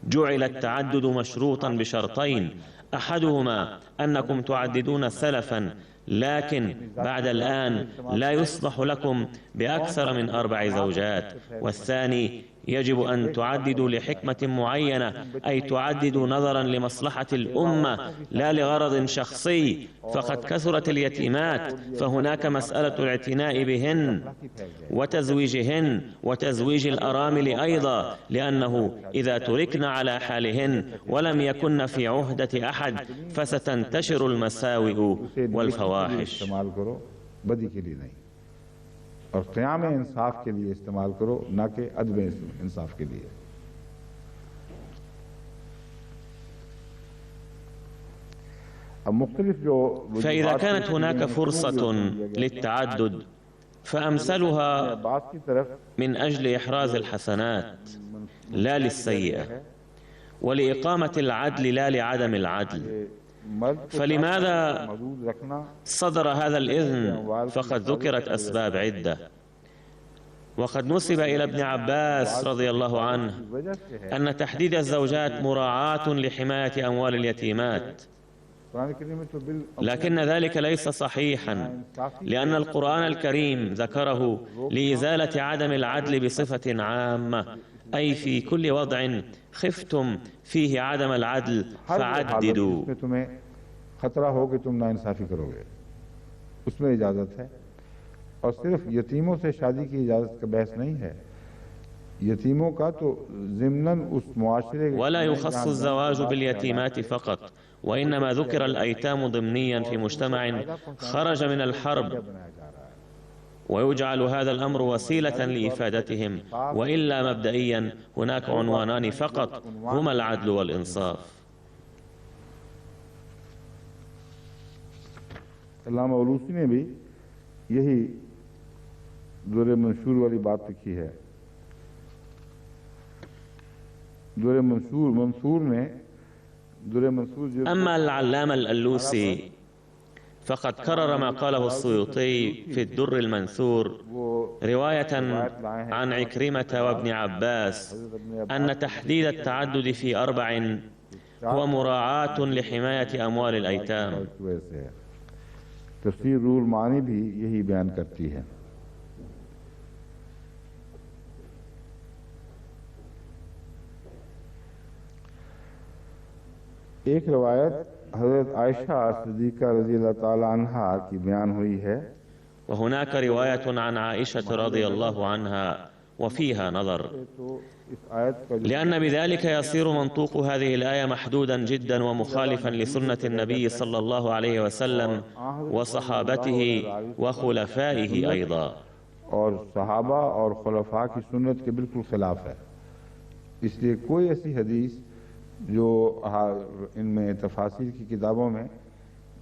جعل التعدد مشروطا بشرطين، أحدهما أنكم تعددون سلفا، لكن بعد الآن لا يصلح لكم بأكثر من 4 زوجات، والثاني يجب أن تعددوا لحكمة معينة، أي تعددوا نظرا لمصلحة الأمة لا لغرض شخصي. فقد كثرت اليتيمات، فهناك مسألة الاعتناء بهن وتزويجهن وتزويج الأرامل أيضا، لأنه إذا تركن على حالهن ولم يكن في عهدة أحد فستنتشر المساوئ والفواحش. और क़याम इंसाफ के लिए इस्तेमाल करो, ना कि अदब इंसाफ के लिए। अब मुख्तलिफ जो فإذا كانت هناك فرصة للتعدد فأمثلها من أجل إحراز الحسنات لا للسيئة، ولإقامة العدل لا لعدم العدل. فلماذا صدر هذا الإذن؟ فقد ذكرت أسباب عدة، وقد نسب إلى ابن عباس رضي الله عنه أن تحديد الزوجات مراعاة لحماية أموال اليتيمات، لكن ذلك ليس صحيحا، لأن القرآن الكريم ذكره لإزالة عدم العدل بصفة عامة، أي في كل وضع خفتم فيه عدم العدل فعددوا. खतरा हो कि तुम नाइंसाफी करोगे, उसमें इजाजत है। और सिर्फ यतीमों से शादी की इजाजत का बहस नहीं है, यतीमों का तो ज़िम्नन उस मुआशरे। ولا يخص الزواج باليتيمات فقط، وإنما ذكر الأيتام ضمنيا في مجتمع خرج من الحرب، ويجعل هذا الأمر وسيلة لإفادتهم، وإلا مبدئيا هناك عنوانان فقط هما العدل والإنصاف. अल्लामा उलूसी ने भी यही दुर मंशूर वाली बात लिखी है। दुर मंसूर में दुर मंसूर أما العلامة الألوسي فقد كرر ما قاله السيوطي في الدر المنثور رواية عن عكرمة وابن عباس أن تحديد التعدد في 4 هو مراعاة لحماية أموال الأيتام. तफसीर रूल मानी भी यही बयान करती है। एक रवायत हजरत आयशा सिद्दीक़ा रज़ी अल्लाह ताला अन्हा की बयान हुई है। وهناك رواية عن عائشة رضي الله عنها وفيها نظر، لأن بذلك يصير منطوق هذه الآية محدودا جدا ومخالفا لسنة النبي صلى الله عليه وسلم وصحابته وخلفائه أيضا. और सहाबा और खुलफा की सुन्नत के बिल्कुल खिलाफ है। इसलिए कोई ऐसी हदीस जो इनमें तफासीर की किताबों में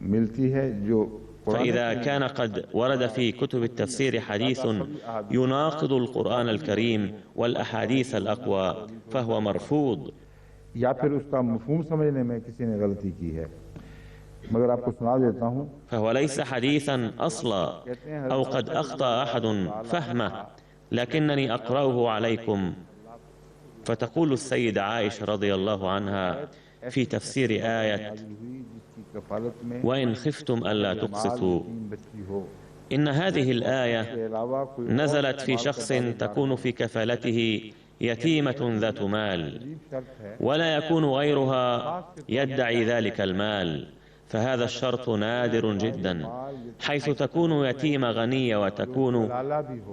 मिलती है जो فإذا كان قد ورد في كتب التفسير حديث يناقض القرآن الكريم والأحاديث الأقوى فهو مرفوض. या फिर उसका मफहूम समझने में किसी ने गलती की है, मगर आपको सुना देता हूँ فهو ليس حديثا أصلا أو قد أخطأ أحد فهمه لكنني أقرأه عليكم. فتقول السيدة عائشة رضي الله عنها في تفسير آية وإن خفتم ألا تقسطوا، إن هذه الآية نزلت في شخص تكون في كفالته يتيمة ذات مال ولا يكون غيرها يدعي ذلك المال، فهذا الشرط نادر جدا، حيث تكون يتيمة غنية وتكون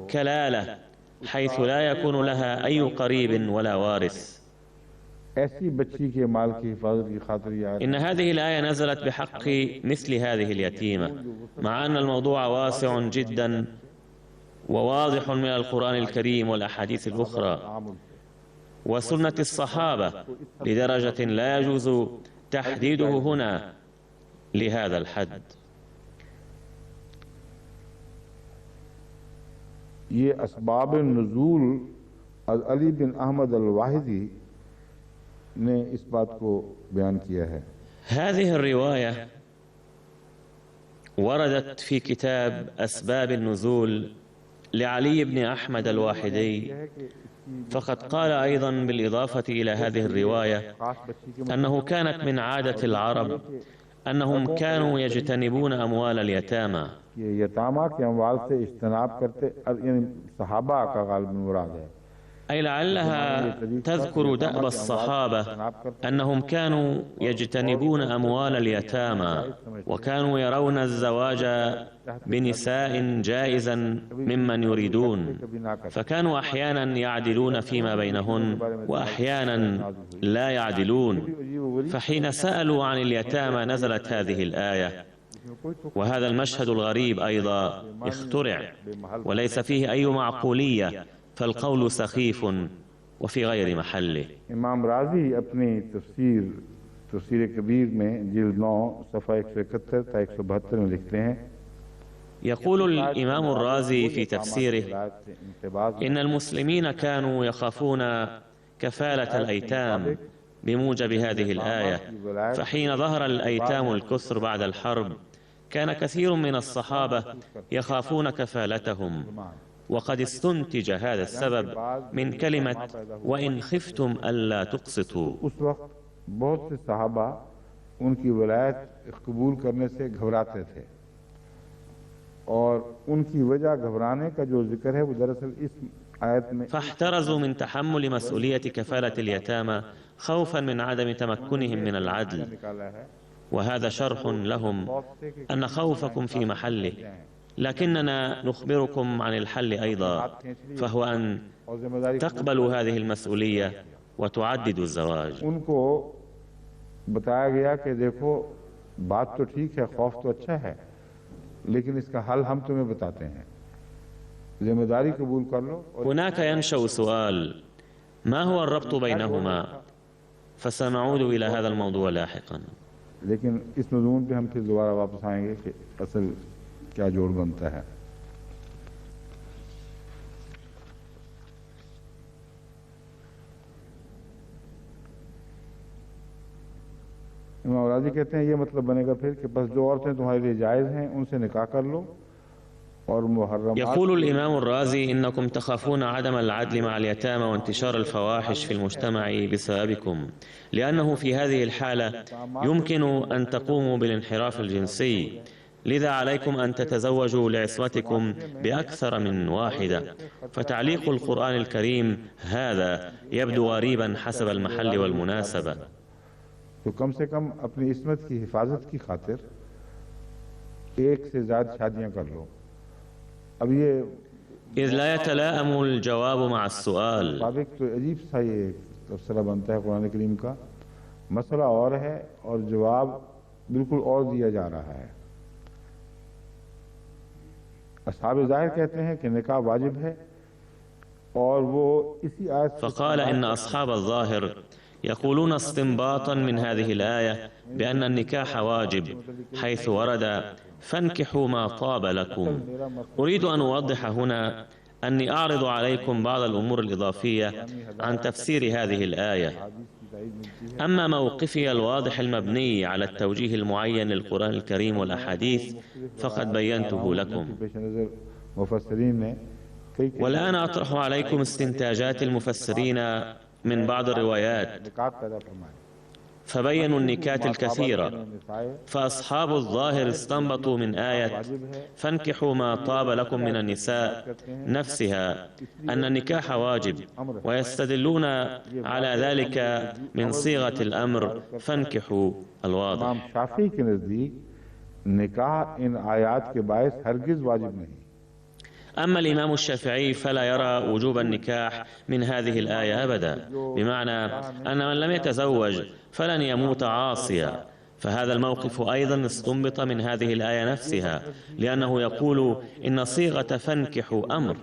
كلالة حيث لا يكون لها أي قريب ولا وارث. إن هذه الآية نزلت بحق مثل هذه اليتيمة، مع أن الموضوع واسع جدا وواضح من القرآن الكريم والأحاديث الأخرى وسنة الصحابة، لدرجة لا يجوز تحديده هنا لهذا الحد. ये असबाब नुज़ूल अली बिन अहमद अल-वाहिदी ने इस बात को बयान किया है। هذه الرواية وردت في كتاب أسباب النزول لعلي بن أحمد الواحدي، فقد قال أيضا بالإضافة إلى هذه الرواية أنه كانت من عادة العرب أنهم كانوا يجتنبون أموال اليتامى، أي لعلها تذكر دأب الصحابة أنهم كانوا يجتنبون أموال اليتامى وكانوا يرون الزواج بنساء جائزا ممن يريدون، فكانوا أحيانا يعدلون فيما بينهن وأحيانا لا يعدلون. فحين سألوا عن اليتامى نزلت هذه الآية، وهذا المشهد الغريب أيضا اخترع وليس فيه أي معقولية، فالقول سخيف وفي غير محله. इमाम राज़ी अपनी तफसीर कबीर में जिल्द 9 सफ़ा 171 تا 172 में लिखते हैं, يقول الإمام الرازي في تفسيره: إن المسلمين كانوا يخافون كفالة الأيتام بموجب هذه الآية، فحين ظهر الأيتام الكثر بعد الحرب كان كثير من الصحابة يخافون كفالتهم، وقد استنتج هذا السبب من كلمة وإن خفتم ألا تقسطوا. उस वक्त बहुत से सहाबा उनकी वलायत कबूल करने से घबराते थे और उनकी वजह घबराने का जो जिक्र है वो दरअसल इस आयत में فاحترزوا من تحمل مسؤولية كفالة اليتامى خوفا من عدم تمكنهم من العدل، وهذا شرح لهم أن خوفكم في محله، لكننا نخبركم عن الحل أيضا، فهو أن تقبلوا هذه المسؤولية وتعددوا الزواج. उनको बताया गया कि देखो बात तो ठीक है, खौफ तो अच्छा है, लेकिन इसका हल हम तुम्हें बताते हैं, जिम्मेदारी कबूल कर लो। هناك ينشأ سؤال: ما هو الربط بينهما؟ فسنعود إلى هذا الموضوع لاحقا. लेकिन इस मजमून पे हम फिर दोबारा वापस आएंगे कि असल क्या जोड़ बनता है। इमाम राजी कहते हैं ये मतलब बनेगा फिर कि बस जो औरतें तुम्हारे लिए जायज़ हैं उनसे निकाह कर लो और मुहर्रम। يقول الإمام الرازي إنكم تخافون عدم العدل مع اليتامى وانتشار الفواحش في المجتمع بسببكم، لأنه في هذه الحالة يمكن أن تقوموا بالانحراف الجنسي، لذا عليكم أن تتزوجوا لعصمتكم بأكثر من واحدة. فتعليق القرآن الكريم هذا يبدو غريبا حسب المحل والمناسبة. तो कम से कम अपनी इस्मत की हिफाजत की खातिर एक से ज़्यादा शादियां कर लो। अब ये إذ لا يتلائم الجواب مع السؤال. मुताबिक तो अजीब सा ये तफसीला बनता है कुरान करीम का, मसला और है और जवाब बिल्कुल और दिया जा रहा है। असहाब ज़ाहिर कहते हैं कि निकाह वाजिब है और वो इसी आयत فقال إن أصحاب الظاهر يقولون استنباطا من هذه الآية بأن النكاح واجب، حيث ورد فانكحوا ما طاب لكم. أريد أن أوضح هنا أني أعرض عليكم بعض الأمور الإضافية عن تفسير هذه الآية. أما موقفي الواضح المبني على التوجيه المعين للقرآن الكريم والأحاديث فقد بينته لكم، والآن أطرح عليكم استنتاجات المفسرين من بعض الروايات، فبينوا النكات الكثيرة. فأصحاب الظاهر استنبطوا من آية فانكحوا ما طاب لكم من النساء نفسها أن النكاح واجب، ويستدلون على ذلك من صيغة الأمر فانكحوا الواضح. शाफी के नजदीक निकाह इन आयात के बायस हरगिज वाजिब नहीं। أما الإمام الشافعي فلا يرى وجوب النكاح من هذه الآية أبدا، بمعنى أن من لم يتزوج فلن يموت عاصيا. فهذا الموقف أيضا استنبط من هذه الآية نفسها، لأنه يقول إن صيغة فانكحوا أمر.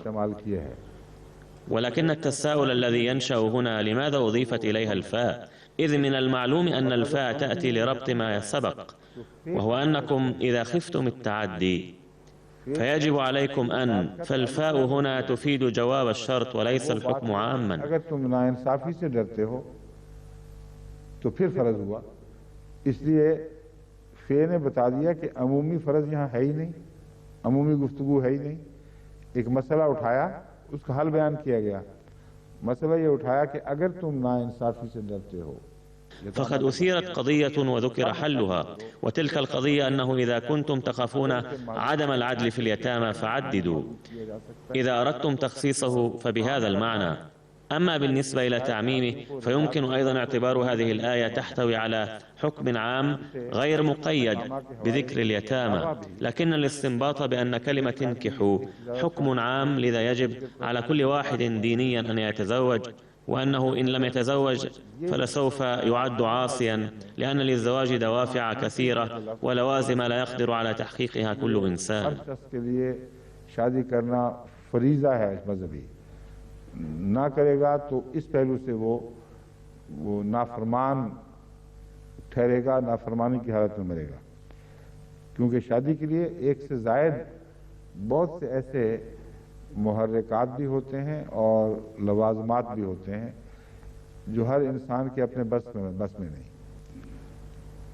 ولكن التساؤل الذي ينشأ هنا لماذا أضيفت إليها الفاء، إذ من المعلوم أن الفاء تأتي لربط ما سبق، وهو أنكم إذا خفتم التعدي فيجب عليكم أن، فالفاء هنا تفيد جواب الشرط وليس الحكم عاما. अगर तुम नाइंसाफी से डरते हो तो फिर फर्ज हुआ, इसलिए फे ने बता दिया कि अमूमी फर्ज यहाँ है ही नहीं, अमूमी गुफ्तगू है ही नहीं। एक मसला उठाया, उसका हल बयान किया गया। मसला ये उठाया कि अगर तुम नाइंसाफी से डरते हो। فقد أثيرت قضية وذكر حلها، وتلك القضية أنه إذا كنتم تخافون عدم العدل في اليتامى فعددوا، إذا أردتم تخصيصه فبهذا المعنى. أما بالنسبة إلى تعميمه فيمكن أيضا اعتبار هذه الآية تحتوي على حكم عام غير مقيد بذكر اليتامى، لكن الاستنباط بأن كلمة انكحوا حكم عام، لذا يجب على كل واحد دينيا أن يتزوج، وأنه إن لم يتزوج فلسوف يعد عاصيا، لأن للزواج دوافع كثيرة ولوازم لا يقدر على تحقيقها كل إنسان. शादी करना फरीज़ा है मजहबी, ना करेगा तो इस पहलू से वो नाफरमान ठहरेगा, नाफरमानी की हालत में मरेगा। क्योंकि शादी के लिए एक से जायद बहुत से ऐसे मुहर्रिकात भी होते हैं और लवाजमात भी होते हैं जो हर इंसान के अपने बस में नहीं।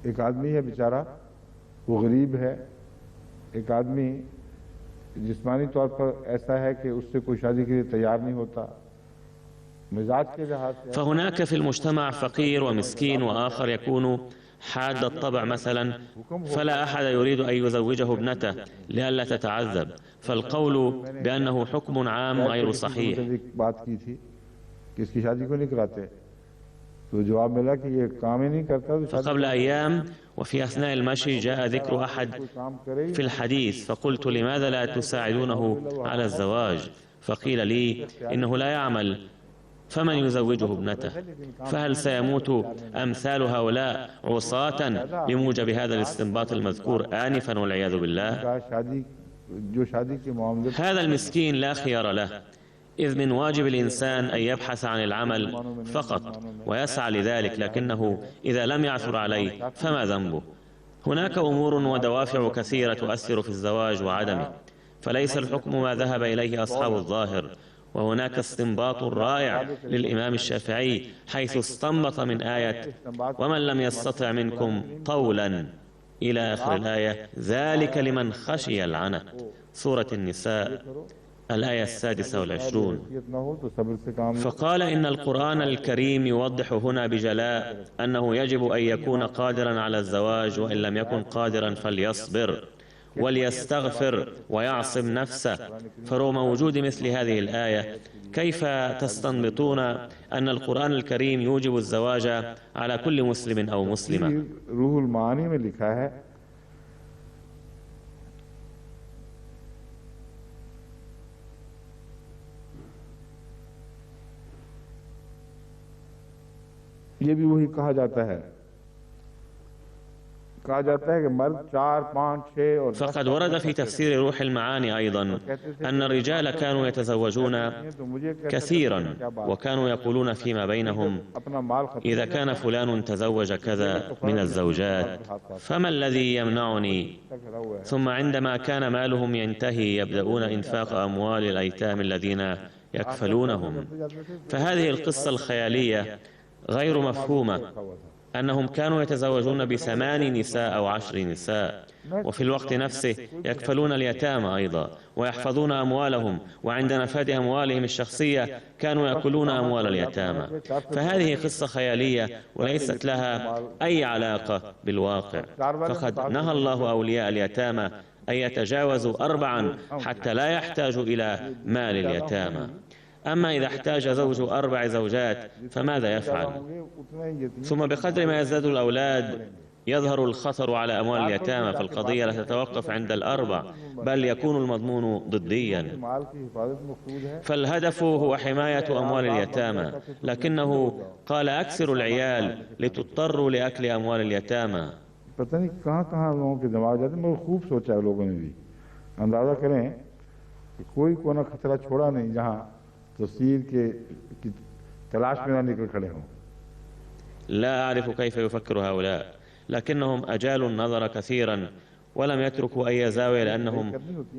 एक आदमी है बेचारा, वो गरीब है, एक आदमी जिस्मानी तौर पर ऐसा है कि उससे कोई शादी के लिए तैयार नहीं होता, मिजाज के लिहाज से। فهناك في المجتمع فقير ومسكين وآخر يكون حاد الطبع مثلا، فلا أحد يريد أن يزوجه ابنته لئلا تتعذب، فالقول بأنه حكم عام غير صحيح. बात की थी कि इसकी शादी को नहीं कराते, तो जवाब मिला कि ये काम ही नहीं करता। فقبل أيام وفي أثناء المشي جاء ذكر أحد في الحديث، فقلت لماذا لا تساعدونه على الزواج؟ فقيل لي إنه لا يعمل، فمن يزوجه ابنته؟ فهل سيموت أمثال هؤلاء عصاة بموجب هذا الاستنباط المذكور آنفا والعياذ بالله؟ هذا المسكين لا خيار له، إذ من واجب الإنسان أن يبحث عن العمل فقط ويسعى لذلك، لكنه إذا لم يعثر عليه فما ذنبه؟ هناك أمور ودوافع كثيرة تؤثر في الزواج وعدمه، فليس الحكم ما ذهب إليه أصحاب الظاهر. وهناك استنباط رائع للإمام الشافعي حيث استنبط من آية ومن لم يستطع منكم طولا إلى آخر الآية ذلك لمن خشي العنت، سورة النساء الآية 26. فقال إن القرآن الكريم يوضح هنا بجلاء أنه يجب أن يكون قادرا على الزواج، وإن لم يكن قادرا فليصبر وليستغفر ويعصم نفسه. فرغم وجود مثل هذه الآية كيف تستنبطون أن القرآن الكريم يوجب الزواج على كل مسلم أو مسلمة؟ रूहुल मानी में लिखा है ये भी वही कहा जाता है कि मर्द 4, 5, 6 और فقد ورد في تفسير روح المعاني أيضا أن الرجال كانوا يتزوجون كثيرا، وكانوا يقولون فيما بينهم إذا كان فلان تزوج كذا من الزوجات فما الذي يمنعني؟ ثم عندما كان مالهم ينتهي يبدأون إنفاق أموال الأيتام الذين يكفلونهم. فهذه القصة الخيالية غير مفهومة، أنهم كانوا يتزوجون ب8 نساء أو 10 نساء، وفي الوقت نفسه يكفلون اليتامى أيضا ويحفظون أموالهم، وعند نفاد أموالهم الشخصية كانوا يأكلون أموال اليتامى. فهذه قصة خيالية وليست لها أي علاقة بالواقع. فقد نهى الله أولياء اليتامى أن يتجاوزوا 4 حتى لا يحتاجوا إلى مال اليتامى. أما إذا احتاج زوج 4 زوجات فماذا يفعل؟ ثم بقدر ما يزداد الأولاد يظهر الخطر على أموال اليتامى، فالقضية لا تتوقف عند 4 بل يكون المضمون ضديا. فالهدف هو حماية أموال اليتامى، لكنه قال أكثر العيال لتضطروا لأكل أموال اليتامى. पता नहीं कहां-कहां लोगों के दिमाग जाते हैं, मगर खूब सोचा है लोगों ने भी। अंदाजा करें कि कोई कोना खतरा छोड़ा नहीं जहां तफसीर के तलाश में ना निकल खड़े हों। لا أعرف كيف يفكر هؤلاء، لكنهم أجالوا النظر كثيرا ولم يتركوا أي زاوية، لأنهم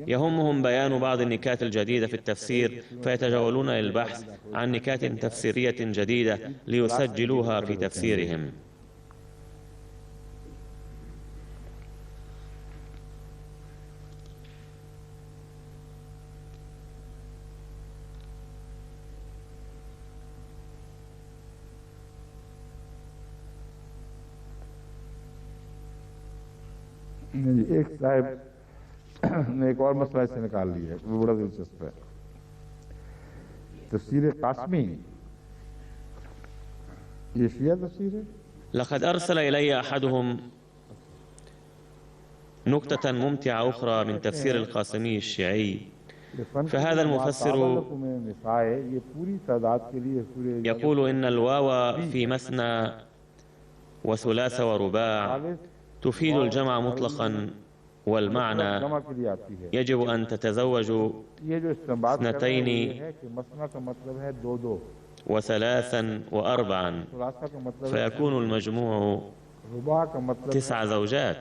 يهمهم بيان بعض النكات الجديدة في التفسير، فيتجولون للبحث عن نكات تفسيرية جديدة ليسجلوها في تفسيرهم. एक साहब ने एक और मसला इससे निकाल लिया है, वो बड़ा दिलचस्प है। तफसीर कासमी ये शिया तफसीर है। لقد أرسل إلي أحدهم نكتة ممتعة أخرى من تفسير القاسمي الشيعي. فهذا المفسر يقول إن الواو في مثنى وثلاث ورباع تفيد الجمع مطلقا، والمعنى يجب أن تتزوجوا 2 و3 و4، فيكون المجموع 9 زوجات.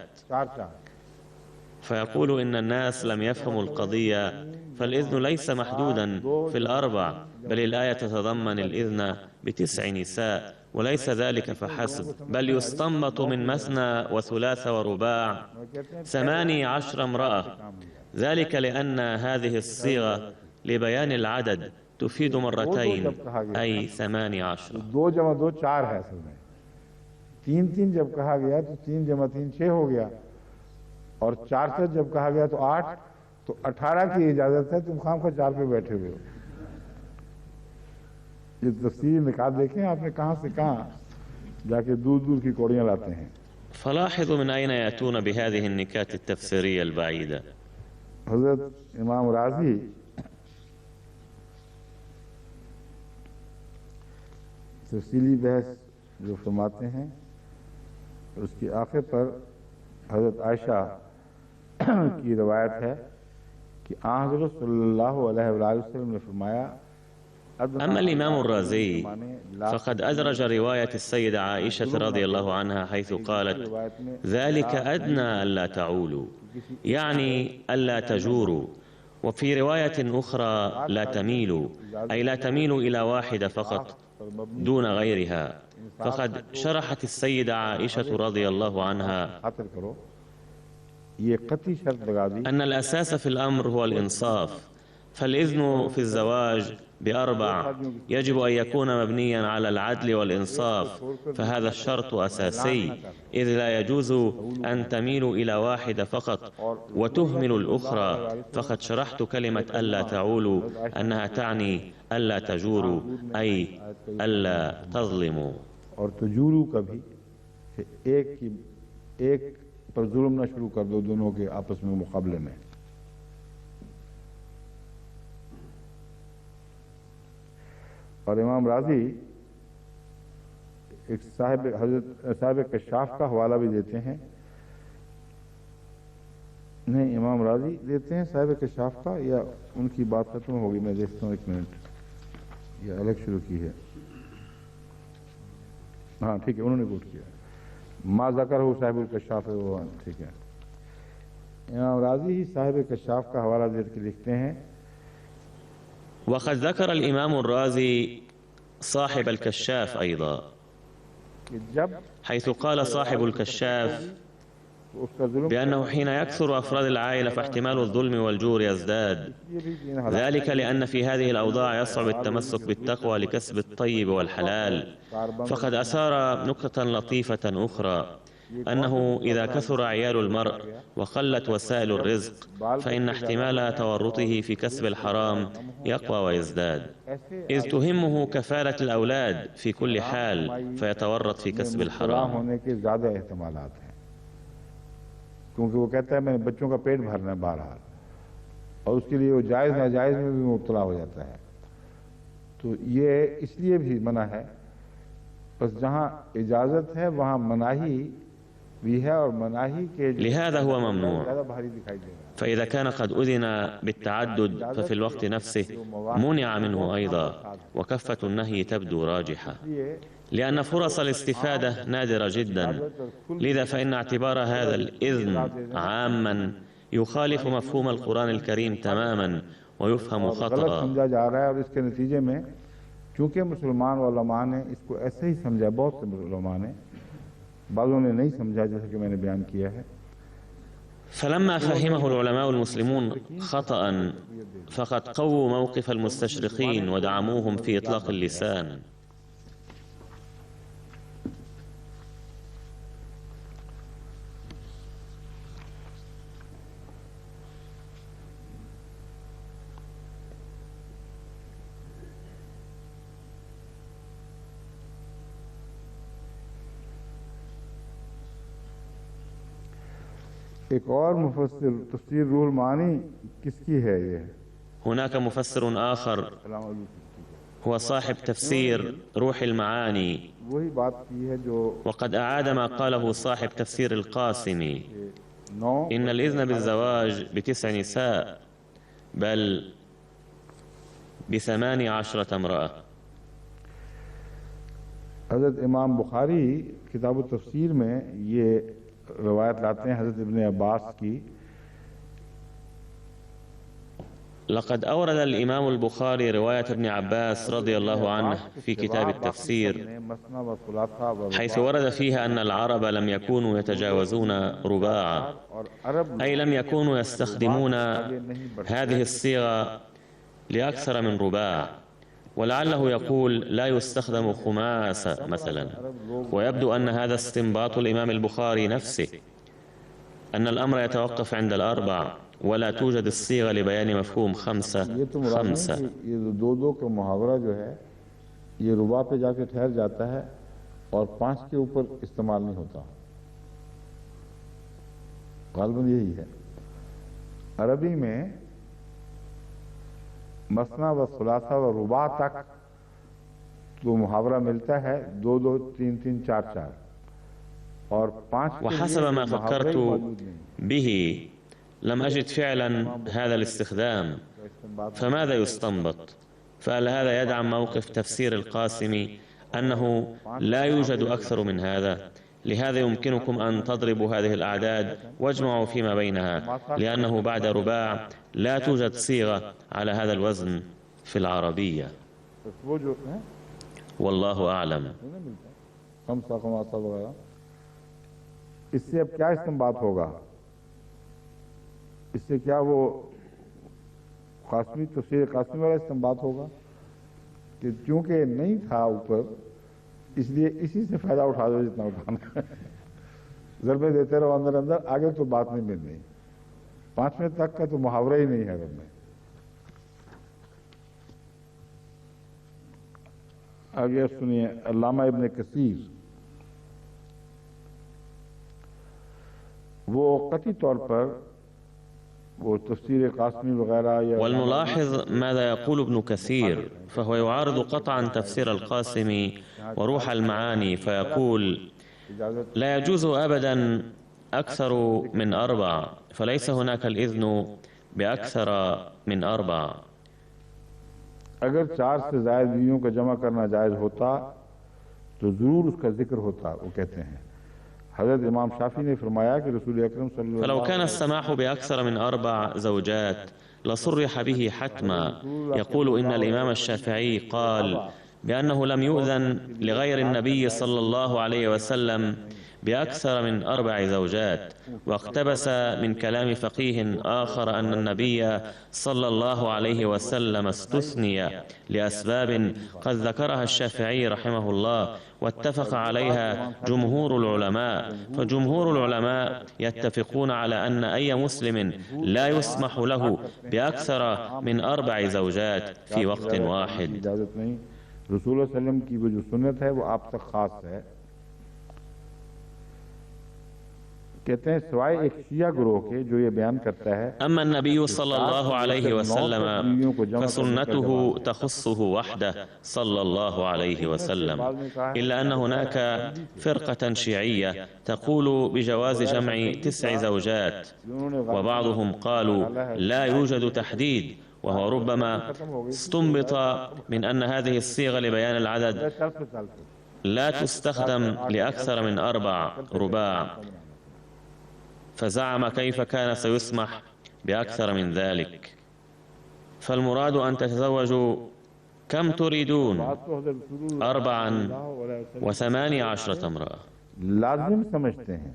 فيقول إن الناس لم يفهموا القضية، فالإذن ليس محدودا في 4، بل الآية تتضمن الإذن ب9 نساء، وليس ذلك فحسب، بل يستنبط من مثنى وثلاث ورباع 18 امرأة، ذلك لأن هذه الصيغة لبيان العدد تفيد 2 أي 18. 2 जमा 2 4 है असल में। 3 जब कहा गया तो 3 जमा 3 6 हो गया, और 4 से जब कहा गया तो 8, तो 18 की इजाजत है। तुम खामखा 4 पे बैठे हुए हो। ये तफसीर निकाल देखें आपने कहां से कहां जाके दूर दूर की कौड़ियां लाते हैं। فلاحظوا من أين يأتون بهذه النكات التفسيرية البعيدة. हजरत इमाम राजी तफसीली बहस जो फरमाते हैं, उसकी आखिर पर हजरत आयशा की रवायत है कि हज़रत सल्लल्लाहु अलैहि वसल्लम ने फरमाया, أما الإمام الرازي فقد أدرج رواية السيدة عائشة رضي الله عنها حيث قالت: ذلك أدنى ألا تعولوا، يعني ألا تجوروا. وفي رواية أخرى لا تميلوا، أي لا تميلوا إلى واحدة فقط دون غيرها. فقد شرحت السيدة عائشة رضي الله عنها أن الأساس في الأمر هو الإنصاف، فالإذن في الزواج ب4 يجب أن يكون مبنيا على العدل والإنصاف، فهذا الشرط أساسي، إذ لا يجوز أن تميلوا إلى واحدة فقط وتهملوا الأخرى. فقد شرحت كلمة ألا تعولوا أنها تعني ألا تجوروا، أي ألا تظلموا. और तजूरू कभी एक पर जुल्म ना शुरू कर दो दोनों के आपस में मुकाबले में। और इमाम राजी एक साहिब कशाफ का हवाला भी देते हैं, नहीं इमाम राजी देते हैं साहिब कशाफ का, या उनकी बात खत्म होगी, मैं देखता हूँ 1 मिनट, ये अलग शुरू की है। हाँ ठीक है, उन्होंने कोट किया मा ज़कर हो साहिब कशाफ है वो, ठीक है। इमाम राजी ही साहिब कशाफ का हवाला दे के लिखते हैं: وقد ذكر الإمام الرازي صاحب الكشاف أيضا، حيث قال صاحب الكشاف بأنه حين يكثر أفراد العائلة فاحتمال الظلم والجور يزداد، ذلك لأن في هذه الأوضاع يصعب التمسك بالتقوى لكسب الطيب والحلال. فقد أثار نكتة لطيفة أخرى، أنه إذا كثر عيال المرء وقلت وسائل الرزق فإن احتمال تورطه في كسب الحرام يقوى ويزداد، إذ تهمه كفالة الأولاد في كل حال فيتورط في كسب الحرام। क्योंकि वो कहता है मैंने बच्चों का पेट भरना है बहरहाल, और उसके लिए वो जायज़ नाजायज़ में भी मुब्तला हो जाता है, तो ये इसलिए भी मना है। बस जहाँ इजाज़त है वहाँ मनाही भी है, और मनाही के لهذا هو ممنوع، ज़्यादा भारी दिखाई दे रहा है। فإذا كان قد أذن بالتعدد ففي الوقت نفسه منع منه أيضا، وكفة النهي تبدو راجحة، لأن فرص الاستفادة نادرة جدا. لذا فإن اعتبار هذا الإذن عاما يخالف مفهوم القرآن الكريم تماما ويفهم خطأ। गलत समझा जा रहा है, और इसके नतीजे में चूंकि मुसलमान उलमा ने इसको ऐसे ही समझा, बहुत से उलमा ने, बाज़ों ने नहीं समझा जैसे कि मैंने बयान किया है। فلما فهمه العلماء المسلمون خطأ فقد قووا موقف المستشرقين ودعموهم في إطلاق اللسان. एक और मुफस्सिर तफसीर रूहुल मानी किसकी है? ये هناك مفسر آخر هو صاحب تفسير روح المعاني، वही बात की है जो وقد أعاد ما قاله صاحب تفسير القاسمي: إن الإذن بالزواج ب9 نساء بل ب18 امرأة. हज़रत इमाम बुखारी किताब तफसीर में ये रवायत लाते हैं हज़रत इब्न अब्बास की। لقد أورد الإمام البخاري رواية ابن عباس رضي الله عنه في كتاب التفسير، حيث ورد فيها أن العرب لم يكونوا يتجاوزون رباعا، أي لم يكونوا يستخدمون هذه الصيغة لأكثر من رباع، ولعله يقول لا يستخدم خماس مثلا. ويبدو أن هذا استنباط الإمام البخاري نفسه، أن الأمر يتوقف عند 4 ولا توجد الصيغة لبيان مفهوم 5 5. ये 2-2 का मुहावरा जो है ये रुबा पे जाके ठहर जाता है और 5 के ऊपर इस्तेमाल नहीं होता, गालिबन यही है। अरबी में मसना व सुलासा व रुबा तक तो मुहावरा मिलता है 2-2, 3-3, 4-4 और 5 के وحسب ما فكرت به لم أجد فعلا هذا الاستخدام، فماذا يستنبط؟ فهل هذا يدعم موقف تفسير القاسمي أنه لا يوجد أكثر من هذا؟ لهذا يمكنكم أن تضربوا هذه الأعداد واجمعوا فيما بينها، لأنه بعد رباع لا توجد صيغة على هذا الوزن في العربية. والله أعلم. इससे अब क्या इस्तेमाल होगा? इससे क्या वो कास्मी तफसीर कास्मी वाला इस्तेमाल होगा कि क्योंकि नहीं था ऊपर इसलिए इसी से फायदा उठा दो जितना उठाना है। ज़रबे देते रहो अंदर अंदर, आगे तो बात नहीं मिलनी। 5वें तक का तो मुहावरा ही नहीं है अरब में। आगे सुनिए अल्लामा इब्न कसीर, वो कतई तौर पर वो तफसीर कास्मी वगैरह। والملاحظ ماذا يقول ابن كثير، فهو يعارض قطعا تفسير القاسمي وروح المعاني، فيقول لا يجوز أبدا أكثر من 4، فليس هناك الإذن بأكثر من 4. अगर 4 से ज़ायद बीवियों का जमा करना जायज़ होता तो ज़रूर उसका जिक्र होता। वो कहते हैं हज़रत इमाम शाफी ने फरमाया कि रसूल अकरम सल्लल्लाहु अलैहि वसल्लम فلو كان السماح بأكثر من 4 زوجات لصرح به حتما. يقول إن الإمام الشافعي قال بأنه لم يؤذن لغير النبي صلى الله عليه وسلم بأكثر من 4 زوجات، واقتبس من كلام فقيه آخر أن النبي صلى الله عليه وسلم استثني لأسباب قد ذكرها الشافعي رحمه الله واتفق عليها جمهور العلماء. فجمهور العلماء يتفقون على أن أي مسلم لا يسمح له بأكثر من 4 زوجات في وقت واحد. रसूल सल्लम की वो जो सुन्नत है वो आप तक खास है। कहते हैं सिवाय एक शिया ग्रोह के जो ये बयान करता है أما النبي صلى الله عليه وسلم فسنته تخصه وحده صلى الله عليه وسلم، إلا أن هناك فرقة شيعية تقول بجواز جمع 9 زوجات، وبعضهم قالوا لا يوجد تحديد، وهو ربما استنبط من أن هذه الصيغة لبيان العدد لا تستخدم لأكثر من 4 رباع، فزعم كيف كان سيسمح بأكثر من ذلك. فالمراد أن تتزوجوا كم تريدون، 18 امرأة. लाजिम समझते हैं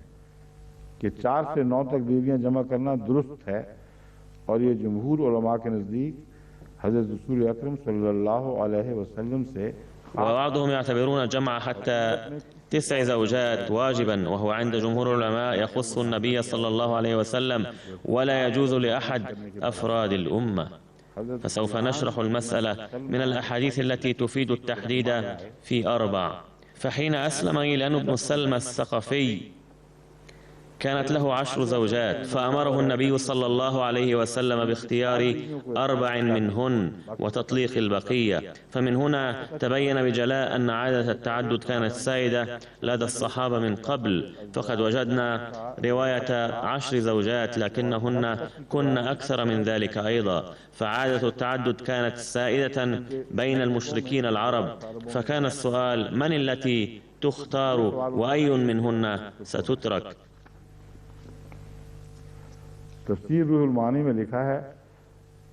कि 4 से 9 तक बीवियां जमा करना दुरुस्त है, और ये जमहूर उलमा के नज़दीक हज़रत रसूल अकरम सल्लल्लाहु अलैहि वसल्लम से। وبعضهم يعتبرون جمع حتى 9 زوجات واجبا، وهو عند جمهور العلماء يخص النبي صلى الله عليه وسلم ولا يجوز لأحد أفراد الأمة. فسوف نشرح المسألة من الأحاديث التي تفيد التحديد في 4. فحين أسلم غيلان بن سلمى الثقفي كانت له 10 زوجات، فأمره النبي صلى الله عليه وسلم باختيار 4 منهن وتطليق البقية. فمن هنا تبين بجلاء أن عادة التعدد كانت سائدة لدى الصحابة من قبل، فقد وجدنا رواية 10 زوجات لكنهن كن أكثر من ذلك أيضا. فعادة التعدد كانت سائدة بين المشركين العرب، فكان السؤال من التي تختار وأي منهن ستترك. तफसीर रूहुल मानी में लिखा है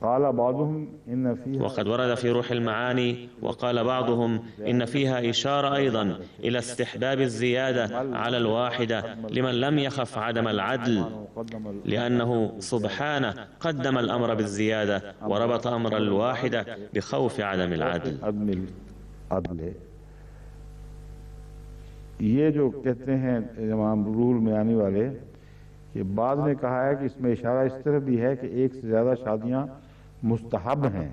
قال بعضهم إن فيها، وقد ورد في روح المعاني وقال بعضهم إن فيها إشارة أيضا إلى استحباب الزيادة على الواحدة لمن لم يخف عدم العدل، لأنه سبحانه قدم الأمر بالزيادة وربط أمر الواحدة بخوف عدم العدل. ये जो कहते हैं इमाम रूहुल मानी वाले कि बाद ने कहा है कि इसमें इशारा इस तरह भी है कि एक से ज़्यादा शादियाँ मुस्तहब हैं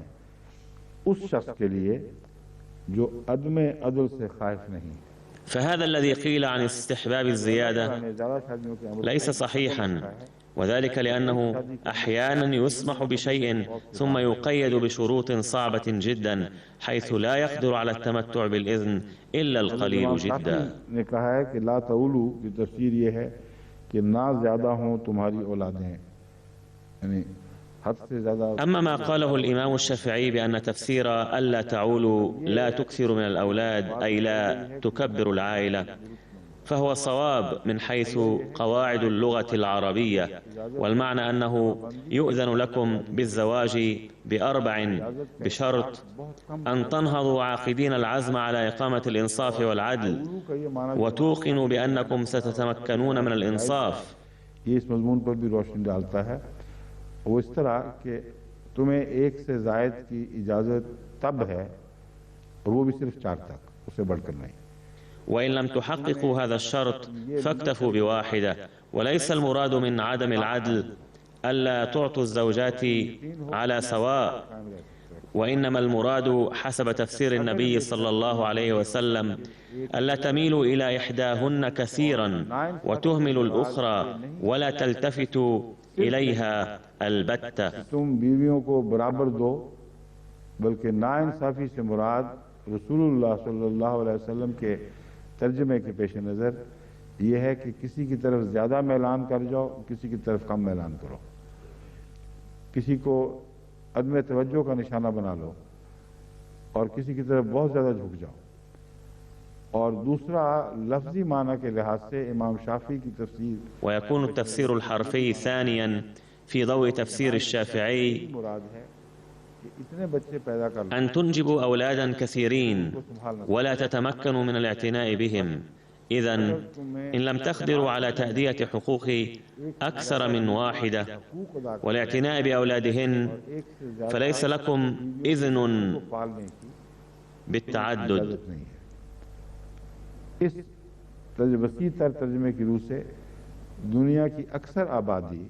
उस शख्स के लिए जो अदम अदल से खाइफ नहीं। فهذا الذي قيل عن استحباب الزيادة ليس صحيحا، وذلك لأنه أحيانا يسمح بشيء ثم يقيد بشروط صعبة جدا حيث لا يقدر على التمتع بالإذن إلا القليل جدا. ने कहा है कि ला तउलू की तफसीर ये है कि ना ज़्यादा हों तुम्हारी औलादें, यानी हद से ज़्यादा। أما ما قاله الإمام الشافعي بأن تفسير ألا تعولوا لا تكثر من الأولاد أي لا تكبر العائلة فهو صواب من حيث قواعد اللغة العربية، والمعنى أنه يؤذن لكم بالزواج ب4 بشرط أن تنهضوا عاقدين العزم على إقامة الإنصاف والعدل وتوقنوا بأنكم ستتمكنون من الإنصاف. ये इस मजमून पर भी रोशनी डालता है। वो इस तरह कि तुम्हें एक से जायद की इजाज़त तब है और वो भी सिर्फ 4 तक, उससे बढ़कर नहीं। وإن لم تحققوا هذا الشرط فاكتفوا ب1، وليس المراد من عدم العدل ألا تعطوا الزوجات على سواء، وإنما المراد حسب تفسير النبي صلى الله عليه وسلم ألا تميلوا إلى إحداهن كثيرا وتهملوا الأخرى ولا تلتفتوا إليها البتة. तुम बीवियों को बराबर दो, बल्कि नाइंसाफी से मुराद रसूलुल्लाह सल्लल्लाहु अलैहि वसल्लम के तर्जमे के पेश नज़र ये है कि किसी की तरफ ज़्यादा मैलान कर जाओ, किसी की तरफ कम मैलान करो, किसी को अदम तवज्जो का निशाना बना लो और किसी की तरफ बहुत ज़्यादा झुक जाओ। और दूसरा लफ्जी माना के लिहाज से इमाम शाफी की तफसीर ويكون التفسير الحرفي ثانيا في ضوء تفسير الشافعي मुराद है कि इतने बच्चे पैदा कर लो أن تنجبوا أولادا كثيرين ولا تتمكنوا من الاعتناء بهم. إذن إن لم تقدروا على تأدية حقوق أكثر من واحدة والاعتناء بأولادهن فليس لكم إذن पालने की بالتعدد. इजाज़त नहीं है। इस वसी तर तर्जमे की रूह से दुनिया की अक्सर आबादी